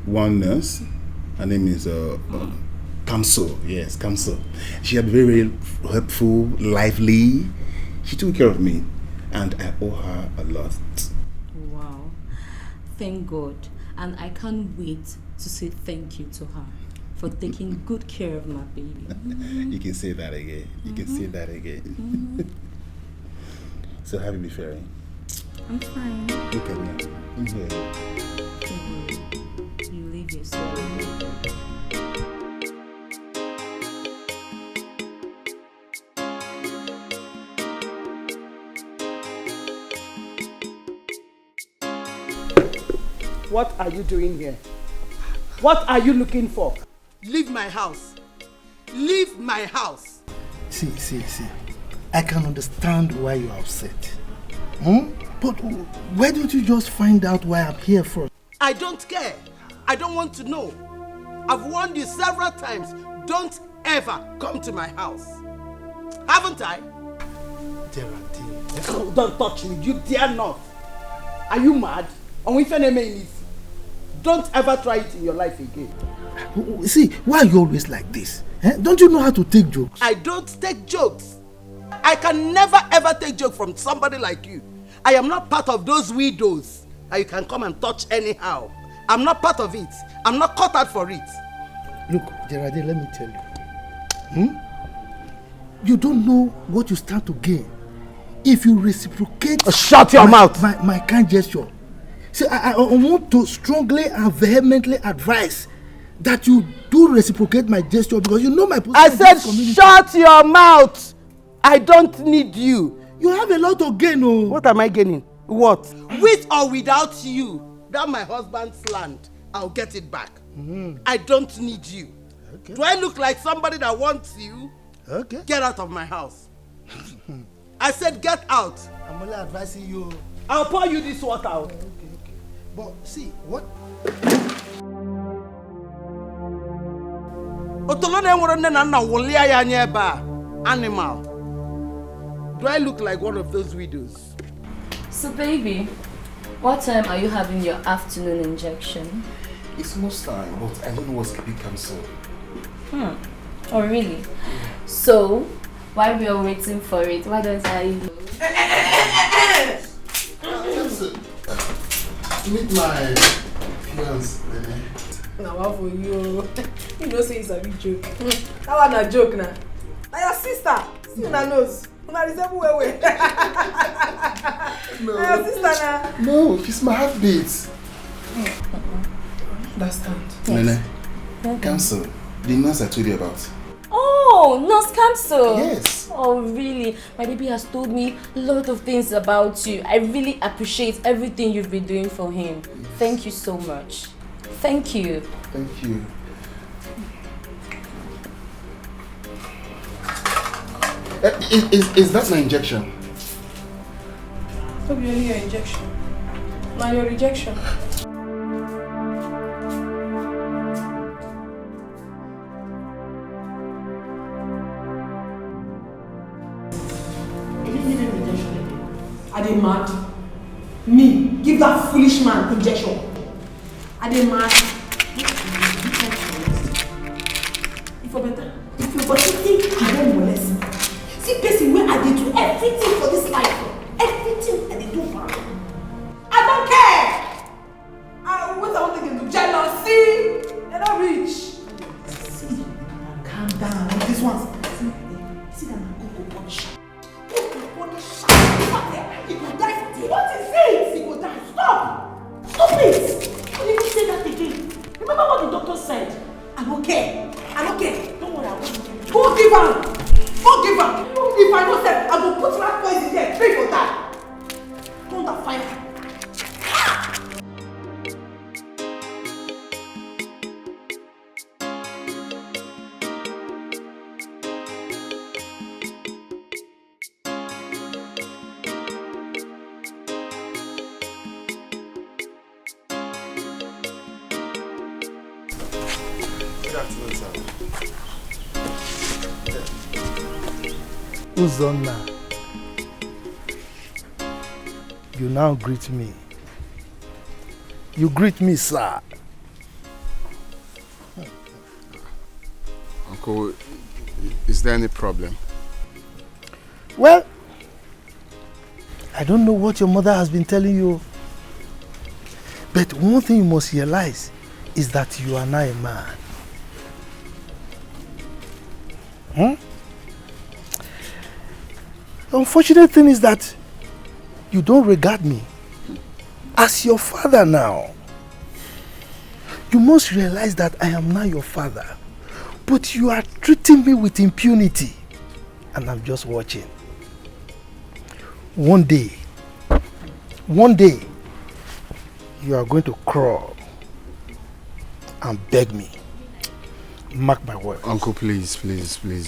one nurse. Her name is Kamso. Yes, Kamso. She had very, very helpful, lively. She took care of me, and I owe her a lot. Wow. Thank God. And I can't wait to say thank you to her for taking good care of my baby. You can say that again. You can say that again. So how have you been faring? I'm fine. Look at me. I'm here. You leave yourself. What are you doing here? What are you looking for? Leave my house. Leave my house. See. I can understand why you're upset. But why don't you just find out why I'm here first? I don't care. I don't want to know. I've warned you several times. Don't ever come to my house. Haven't I? Geraldine. Don't touch me. You dare not. Are you mad? Don't ever try it in your life again. See, why are you always like this? Don't you know how to take jokes? I don't take jokes. I can never ever take joke from somebody like you. I am not part of those widows that you can come and touch anyhow. I'm not part of it. I'm not cut out for it. Look, Geraldine, let me tell you. You don't know what you stand to gain if you reciprocate. Shut your mouth! My kind gesture. See, I want to strongly and vehemently advise that you do reciprocate my gesture because you know my position. I said shut your mouth! I don't need you. You have a lot to gain, oh. What am I gaining? What? With or without you, that my husband's land, I'll get it back. I don't need you. Okay. Do I look like somebody that wants you? Okay. Get out of my house. I said get out. I'm only advising you. I'll pour you this water out. Okay. But see, what? Animal. Do I look like one of those widows? So baby, what time are you having your afternoon injection? It's most time, but I don't know what's keeping Kamso. Oh really? So, while we are waiting for it, why don't I... Meet my fiance, Nene. Now what for you? You know say it's a big joke. That one a joke now. Now your sister, see una nose. Una resemble well. No. Now your sister now. No, it's my heartbeat. Understand? Nene, Kamso, the nurse I told you about. Oh, Nurse Kamso. Yes. Oh, really? My baby has told me a lot of things about you. I really appreciate everything you've been doing for him. Thank you so much. Thank you. Thank you. Is that my injection? Hope you only your injection. Now your rejection. Are they mad? Me, give that foolish man injection. Are they mad? If you're better, if you're pathetic, I don't molest. See, person where I did do everything for this life. Everything I did do for her. I don't care. What I want to get to jealousy. They're not rich. See, calm down. This one's. See that my go punish. He will die for it. What is it? He will die. Stop! Stop it! Don't even say that again. Remember what the doctor said? I'm okay. I'm okay. Don't worry, I won't. Go give her! Go give her! If I don't say, I will put my poison there. Pray for that. Don't that fire. Uzonna, you now greet me. You greet me, sir. Uncle, is there any problem? Well, I don't know what your mother has been telling you. But one thing you must realize is that you are now a man. The unfortunate thing is that you don't regard me as your father now. You must realize that I am now your father, but you are treating me with impunity, and I'm just watching. One day, you are going to crawl and beg me. Mark my words. Uncle, please.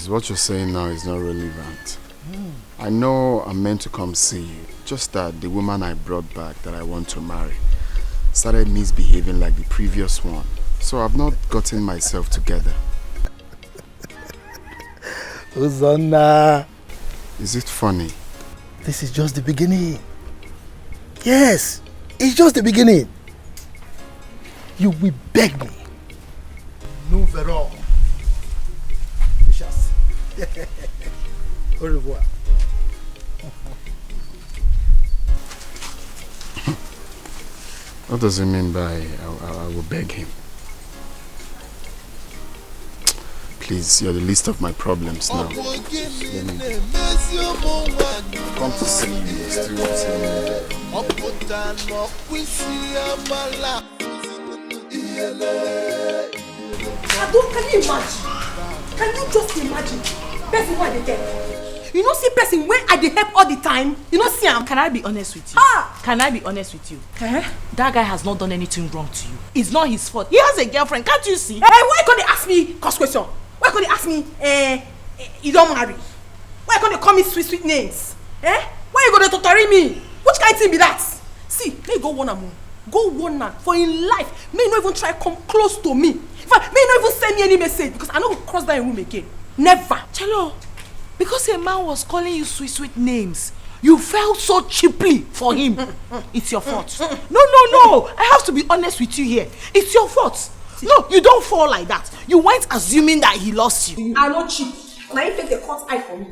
What you're saying now is not relevant. I know I'm meant to come see you. Just that the woman I brought back that I want to marry started misbehaving like the previous one. So I've not gotten myself together. Uzonna. Is it funny? This is just the beginning. Yes, it's just the beginning. You will beg me. Nous verrons. We shall see. Au revoir. What does it mean by I will beg him? Please, you're the least of my problems now. Let me come to see you, you're still saying Can you imagine? Can you just imagine? Person who I dey help. You know see person where I dey help all the time. You know see am. Can I be honest with you? Can I be honest with you? That guy has not done anything wrong to you. It's not his fault. He has a girlfriend. Can't you see? Why can't they ask me cost question? Why can't they ask me you don't marry? Why can't they call me sweet names? Why you gonna torture me? Which kind of thing be that? See, may go one more. Go one man for in life. May not even try come close to me. In fact, may not even send me any message because I know we'll cross that room again. Never. Chelo, because a man was calling you sweet names, you fell so cheaply for him. It's your fault. No. I have to be honest with you here. It's your fault. No, you don't fall like that. You weren't assuming that he lost you. I'm not cheap. Now you take the cut eye for me.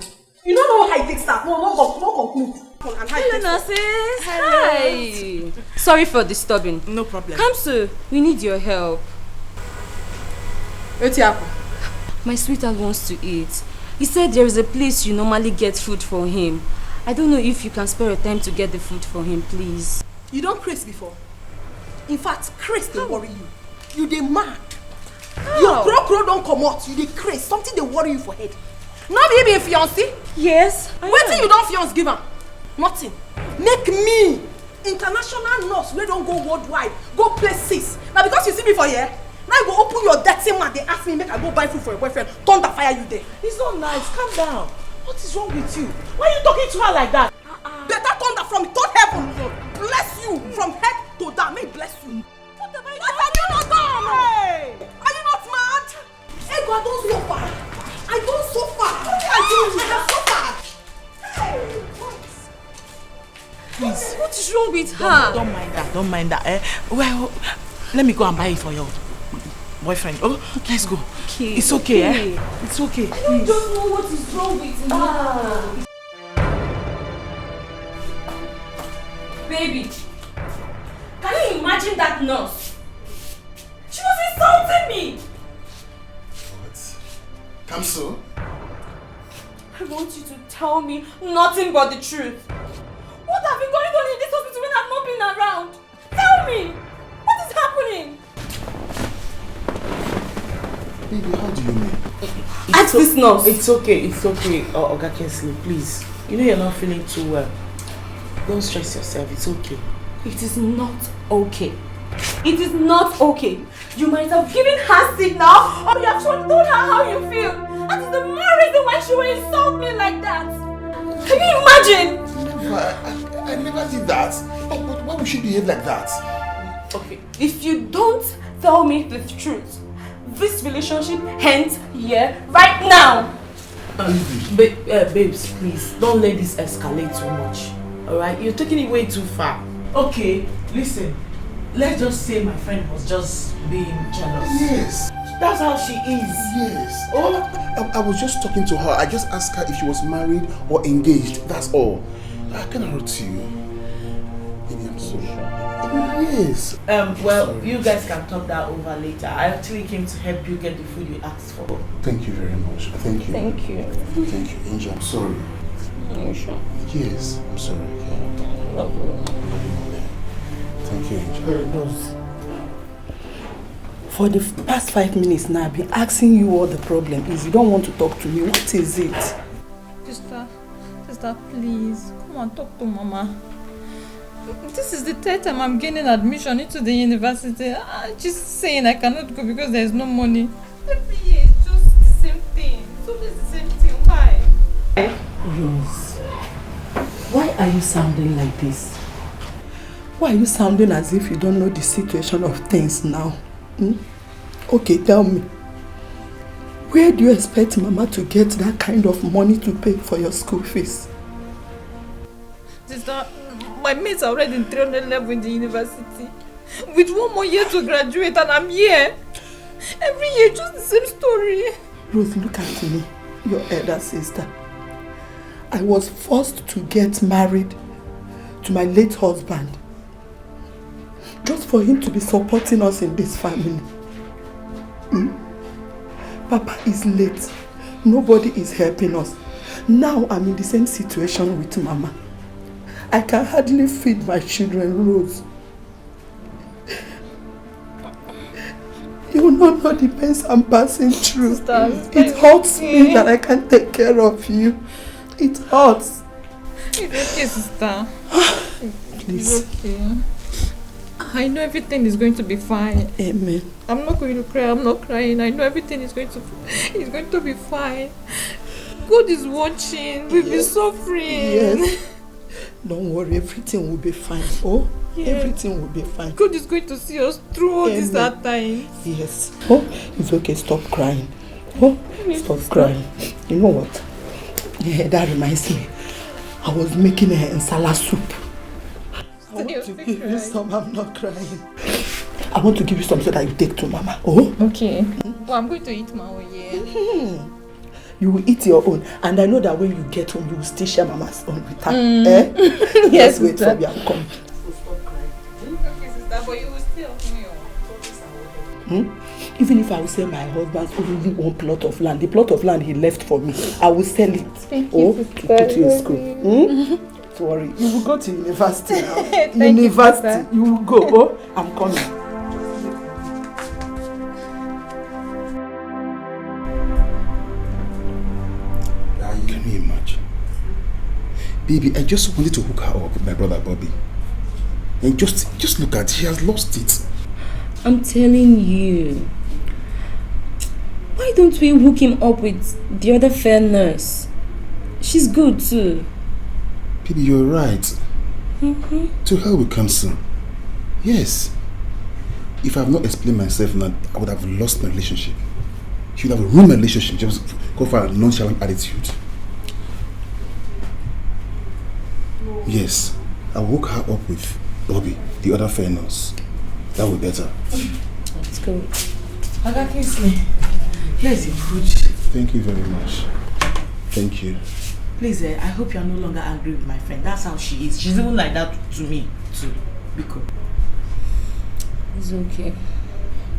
You don't know how it takes that. No conclude. Hello, sis. Hi. Sorry for disturbing. No problem. Come, sir. We need your help. Etiko. My sweetheart wants to eat. He said there is a place you normally get food for him. I don't know if you can spare a time to get the food for him, please. You don't craze before. In fact, craze dey worry you. You dey mad. Your crow don't come out. You dey craze. Something dey worry you for head. Now be a fiancé? Yes. Wetin you don fiance give am? Nothing. Make me international nurse wey don go worldwide, go places. Now because you see me for here, now you go open your dirty mouth. They ask me make I go buy food for your boyfriend. Thunder fire you there. It's not nice. Calm down. What is wrong with you? Why are you talking to her like that? Better thunder from third heaven. Bless you from head to down. May bless you. What have you not done? Hey. Are you not mad? Ego, I don't suffer. I don't suffer. I have suffered. Hey. Please. What is wrong with her? Don't mind that. Don't mind that. Well, let me go and buy it for your boyfriend. Oh, let's go. Okay. It's okay. It's okay. I don't know what is wrong with her. Baby, can you imagine that nurse? She was insulting me. What? Come so? I want you to tell me nothing but the truth. What have been going on in this hospital when I've not been around? Tell me! What is happening? Baby, how do you mean? Ask this nurse. It's okay. Oga Kesley, please. You know you're not feeling too well. Don't stress yourself. It's okay. It is not okay. It is not okay. You might have given her signal or you have told her how you feel. That is the more reason why she will insult me like that. Can you imagine? I never did that. Oh, but why would she behave like that? Okay, if you don't tell me the truth, this relationship ends here right now. Babes, please, don't let this escalate too much. Alright? You're taking it way too far. Okay, listen. Let's just say my friend was just being jealous. Yes. That's how she is. Yes. Oh, I was just talking to her. I just asked her if she was married or engaged. That's all. I can't hurt to you. Baby, I'm so sure. Yes. Well, you guys can talk that over later. I actually came to help you get the food you asked for. Thank you very much. Thank you. Thank you. Thank you, Angel. I'm sorry. Are you sure? Yes, I'm sorry. Yeah. Love you. Thank you, Angel. Rose, for the past 5 minutes now, I've been asking you what the problem is. You don't want to talk to me. What is it? Sister, please, come and talk to Mama. This is the third time I'm getting admission into the university. I'm just saying I cannot go because there's no money. Every year it's just the same thing. So it's the same thing. Why? Rose, why are you sounding like this? Why are you sounding as if you don't know the situation of things now? Okay, tell me. Where do you expect Mama to get that kind of money to pay for your school fees? Sister, my mates are already in 300 level in the university. With 1 more year to graduate and I'm here. Every year just the same story. Ruth, look at me, your elder sister. I was forced to get married to my late husband. Just for him to be supporting us in this family. Papa is late. Nobody is helping us. Now I'm in the same situation with Mama. I can hardly feed my children, Rose. You will not know the pains I'm passing through. It hurts me that I can't take care of you. It hurts. It's okay, sister. Please. It's okay. I know everything is going to be fine. Amen. I'm not going to cry. I'm not crying. I know everything is going to be fine. God is watching. We've been suffering. Yes. Don't worry. Everything will be fine. Oh, yeah. Everything will be fine. God is going to see us through all these hard times. Yes. Oh, it's okay. Stop crying. Oh, stop crying. You know what? Yeah, that reminds me. I was making a nsala soup. I want to give you some. I'm not crying. I want to give you some so that you take to Mama. Oh? Okay. Well, I'm going to eat my own, yeah. You will eat your own. And I know that when you get home, you will still share Mama's own with her. Yes, wait for me. I'm coming. Okay, sister, but you will still help me. Even if I will sell my husband's only 1 plot of land, the plot of land he left for me, I will sell it. Thank you, to put you in school. Don't worry. You will go to university now. Thank you will go. Oh, I'm coming. Can you imagine? Baby, I just wanted to hook her up with my brother Bobby. And just look at, she has lost it. I'm telling you. Why don't we hook him up with the other fair nurse? She's good too. Baby, you're right. To hell with counsel. Yes. If I have not explained myself now, I would have lost my relationship. She would have ruined my relationship just go for a nonchalant attitude. Yes, I woke her up with Bobby, the other fair nurse. That would be better. Let's go. Aga Kingsley, here's your food. Thank you very much. Thank you. Please, I hope you are no longer angry with my friend. That's how she is. She's even like that to me, too. Biko. It's okay.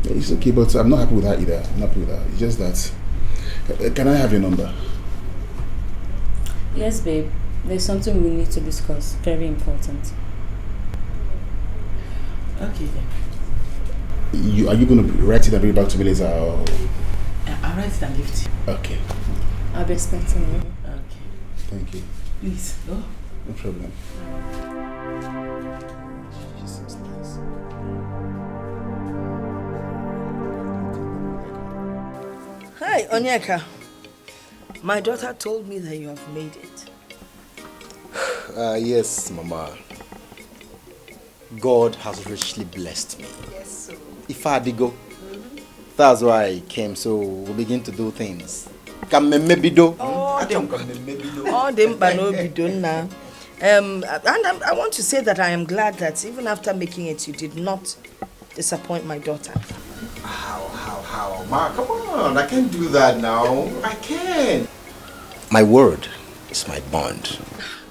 Yeah, it's okay, but I'm not happy with that either. I'm not happy with that. It's just that... can I have your number? Yes, babe. There's something we need to discuss. Very important. Okay, then. Are you going to write it and bring it back to me later? Or... I'll write it and give it to you. Okay. I'll be expecting you. Okay. Thank you. Please, go. No problem. Hi, Onyeka. My daughter told me that you have made it. Yes, Mama. God has richly blessed me. Yes, so. If I did go, that's why I came. So we begin to do things. And I'm I want to say that I am glad that even after making it, you did not disappoint my daughter. How? Ma, come on. I can't do that now. I can't. My word is my bond.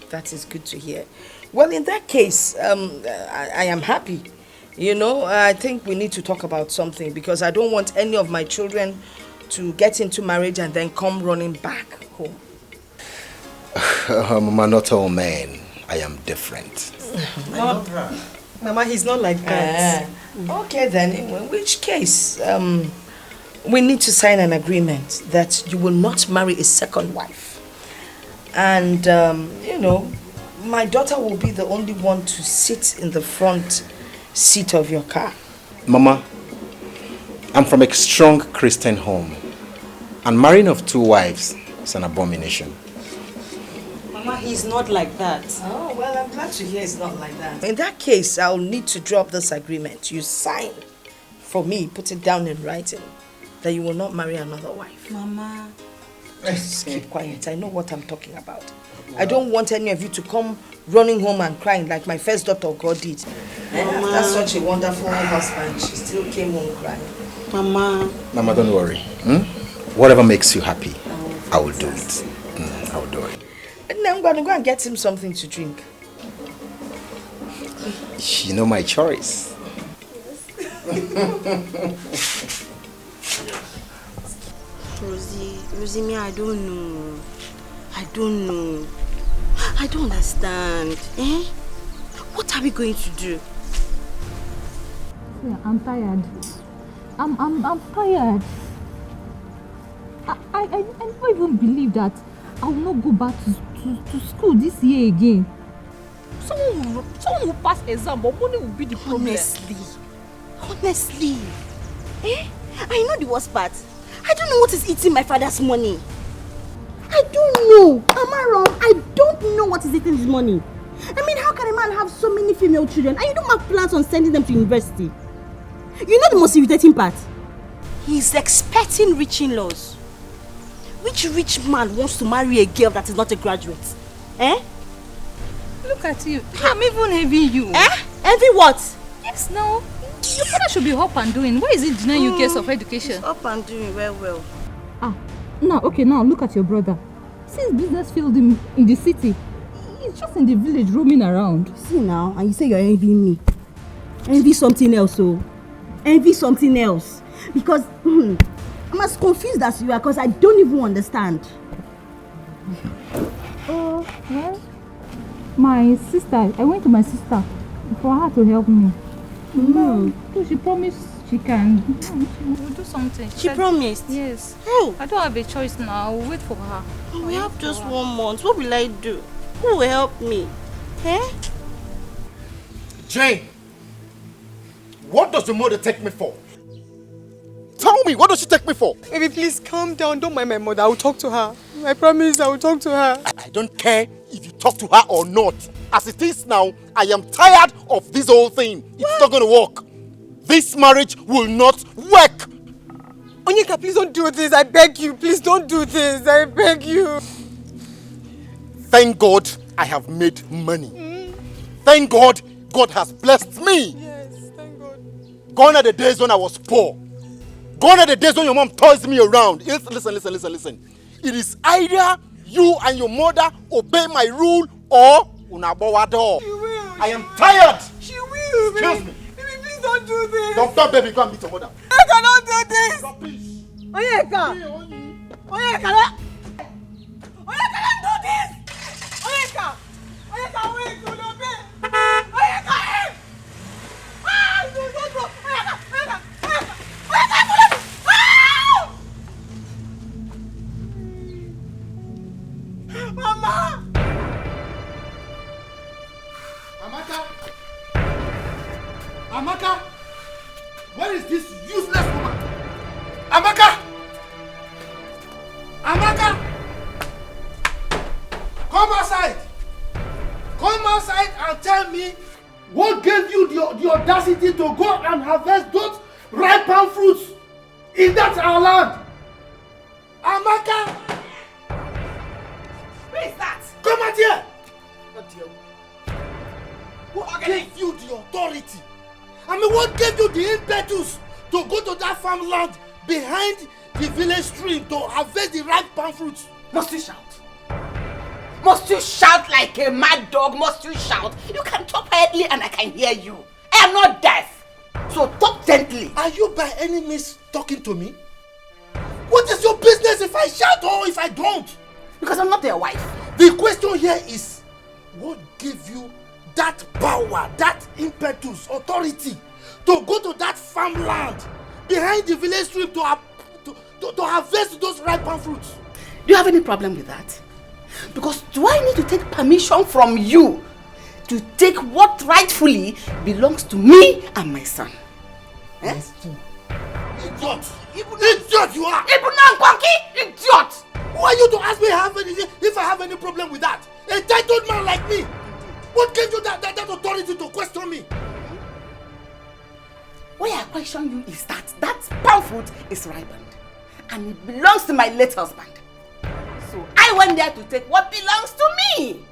That is good to hear. Well, in that case, I am happy. You know, I think we need to talk about something because I don't want any of my children to get into marriage and then come running back home. Mama, not all men. I am different. Mama, he's not like that. Okay, then, in which case, we need to sign an agreement that you will not marry a second wife. And, you know, my daughter will be the only one to sit in the front seat of your car. Mama, I'm from a strong Christian home. And marrying of 2 wives is an abomination. Mama, he's not like that. Oh, well, I'm glad to hear he's not like that. In that case, I'll need to drop this agreement. You sign for me, put it down in writing, that you will not marry another wife. Mama. Just keep quiet. I know what I'm talking about. I don't want any of you to come running home and crying like my first daughter God did. Mama. That's such a wonderful husband. She still came home crying. Mama. Mama, don't worry. Whatever makes you happy, I will do it. I will do it. And then I'm going to go and get him something to drink. You know my choice. Rosie, me, I don't know. I don't understand. What are we going to do? Yeah, I'm tired. I'm tired. I don't even believe that I will not go back to school this year again. Someone will pass exam, but money will be the problem. Honestly. I know the worst part. I don't know what is eating my father's money. I don't know. Am I wrong? I don't know what is eating his money. I mean, how can a man have so many female children and you don't have plans on sending them to university? You know the most irritating part? He's expecting rich in-laws. Which rich man wants to marry a girl that is not a graduate? Look at you. I'm even envying you. Envy what? Yes, no. Your father should be up and doing. Why is he denying you cares of education? He's up and doing well. Now look at your brother. Since business failed him in the city, he's just in the village roaming around. See now, and you say you're envying me. Envy something else, Envy something else. Because I'm as confused as you are because I don't even understand. Oh, well, my sister, I went to my sister for her to help me. So she promised she can. She will do something. She promised? Yes. Oh. I don't have a choice now. I will wait for her. We have just 1 month. What will I do? Who will help me? Jane, what does your mother take me for? Tell me, what does she take me for? Baby, please calm down. Don't mind my mother. I will talk to her. I promise I will talk to her. I don't care if you talk to her or not. As it is now, I am tired of this whole thing. It's not going to work. This marriage will not work. Onyeka, please don't do this. I beg you. Please don't do this. I beg you. Thank God I have made money. Thank God God has blessed me. Yes, thank God. Gone are the days when I was poor. Gone are the days when your mom toys me around. Listen. It is either you and your mother obey my rule or unabowado. She will. I am tired. She will. Excuse me. Baby, please don't do this. Don't, baby, go and meet your mother. I cannot do this. Stop, please. Onyeka, don't do this. Onyeka, wait, don't obey. Onyeka, don't go. Mama! Amaka! Where is this useless woman? Amaka! Come outside! Come outside and tell me what gave you the audacity to go and harvest those ripe palm fruits in that our land? Amaka! Who is that? Come out here! What gave you the authority? I mean, what gave you the impetus to go to that farmland behind the village stream to harvest the ripe palm fruits? Must you shout? Must you shout like a mad dog? Must you shout? You can talk quietly and I can hear you. I am not deaf. So talk gently. Are you by any means talking to me? What is your business if I shout or if I don't? Because I'm not their wife. The question here is, what gave you that power, that impetus, authority to go to that farmland behind the village stream to harvest those ripe palm fruits? Do you have any problem with that? Because do I need to take permission from you to take what rightfully belongs to me and my son? Eh? Idiot! Idiot you are! Idiot! Who are you to ask me if I have any problem with that? A entitled man like me! What gave you that authority to question me? What I question you is that palm fruit is ripened and it belongs to my late husband. So I went there to take what belongs to me.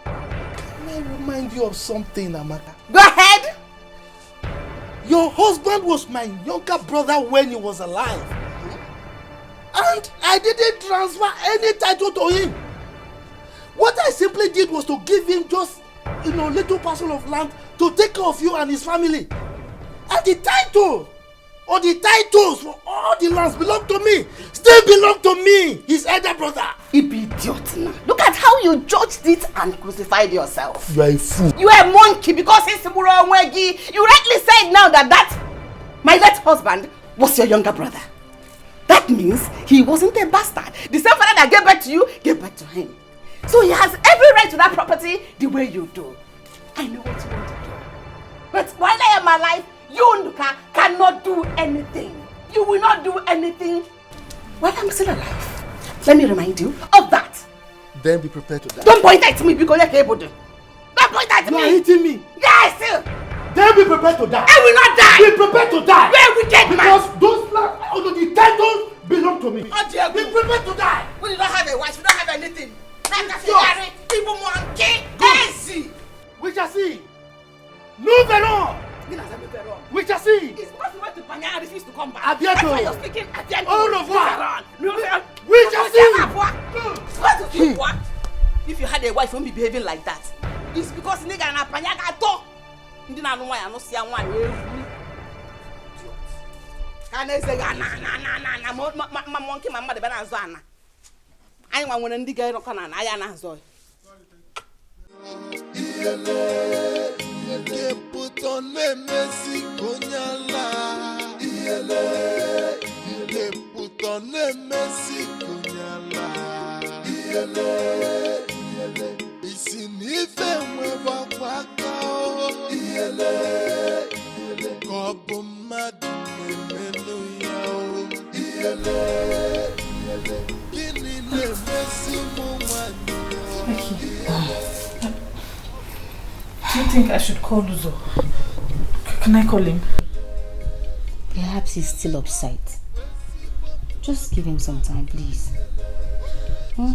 Can I remind you of something, Amaka? Go ahead. Your husband was my younger brother when he was alive. And I didn't transfer any title to him. What I simply did was to give him just, little parcel of land to take care of you and his family. And the title, or the titles for all the lands belong to me, still belong to me, his elder brother. Idiot now. Look at how you judged it and crucified yourself. You are a fool. You are a monkey because it's Murawegi. You rightly said now that my late husband was your younger brother. That means he wasn't a bastard. The same father that gave birth to you, gave birth to him. So he has every right to that property the way you do. I know what you want to do. But while I am alive, you, Nduka, cannot do anything. You will not do anything while I'm still alive. Let me remind you of that. Then be prepared to die. Don't point at me because you're able to. Don't point at me. You are hitting me. Yes. Then be prepared to die. I will not die. Be prepared to die. You're a wicked man. Because those lands, the titles belong to me. Oh dear, be prepared to die. We don't have a wife. We don't have anything. We shall see. Nous verrons. We shall see. It's possible to Panya refuse to come back. Abiento. That's why you're speaking. Au revoir. We shall see. If you had a wife, you won't be behaving like that. It's because nigga and Panya got talk. You don't know why I don't see one. Can I say, na monkey, my mother, Benazana? I want one and the girl on an iron answer. Put on the Mexico, put on the Mexico, it's in even with a waka, Cobomad, Guinea, think I should call Uzo? Can I call him? Perhaps he's still upset. Just give him some time, please. Hmm?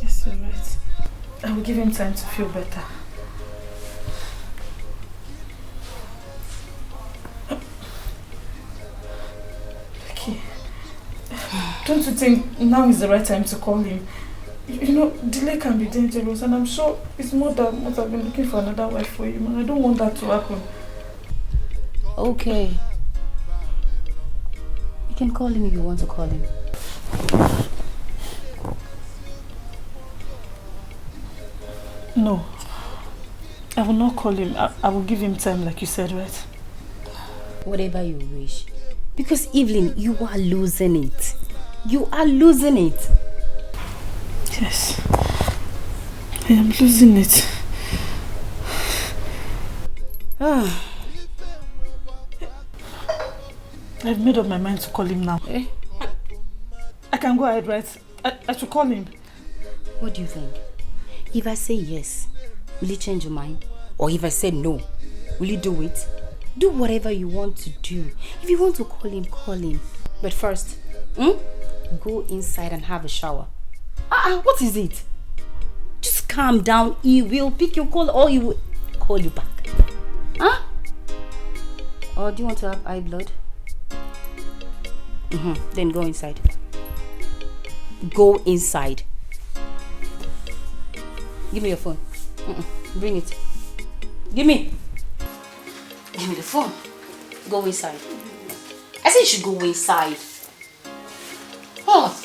Yes, you're right. I will give him time to feel better. Okay. Don't you think now is the right time to call him? You know, delay can be dangerous, and I'm sure his mother must have been looking for another wife for him, and I don't want that to happen. Okay. You can call him if you want to call him. No. I will not call him. I will give him time like you said, right? Whatever you wish. Because Evelyn, you are losing it. You are losing it. Yes. I am losing it. I've made up my mind to call him now. Eh? I can go ahead, right? I should call him. What do you think? If I say yes, will you change your mind? Or if I say no, will you do it? Do whatever you want to do. If you want to call him, call him. But first, go inside and have a shower. What is it? Just calm down. He will pick your call or he will call you back. Huh? Or do you want to have eye blood? Then go inside. Go inside. Give me your phone. Bring it. Give me. Give me the phone. Go inside. I said you should go inside. Oh,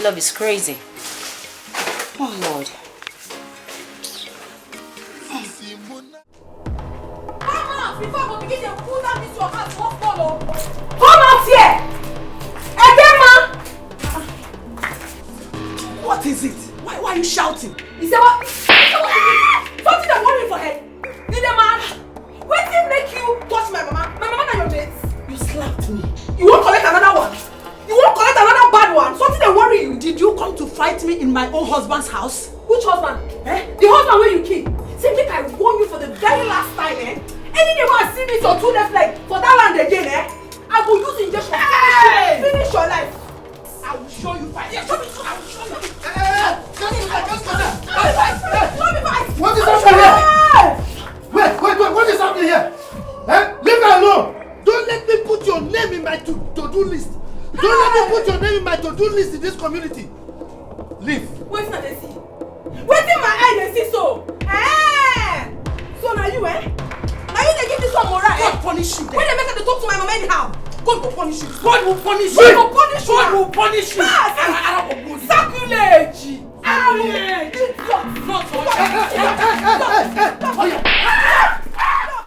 love is crazy. Oh Lord. Before I begin to pull down this your house, what follow? Come out here! Again, ma! What is it? Why are you shouting? He said what? Something that worry for head. Did the man? What did make you touch my mama? My mama and your mates? You slapped me. You won't collect another one? You won't collect another bad one? Something that worry you? Did you come to fight me in my own husband's house? Which husband? The husband where you keep. See, make I warn you for the very last time, Any day when I see this or two left leg for that land again, I will use injection. Finish your life. I will show you fight. Yeah, show me. I will show you. What is happening here? Wait, what is happening here? Leave me alone. Don't let me put your name in my to-do list. Don't let me put your name in my to-do list in this community. Leave. Wait till they see. Wait till my eye they see so. So now you, Now you they give this one moral, God punish you. When they make her to talk to my mama anyhow, God will punish you. God will punish you. God will punish you. God will punish you. Sacrilege.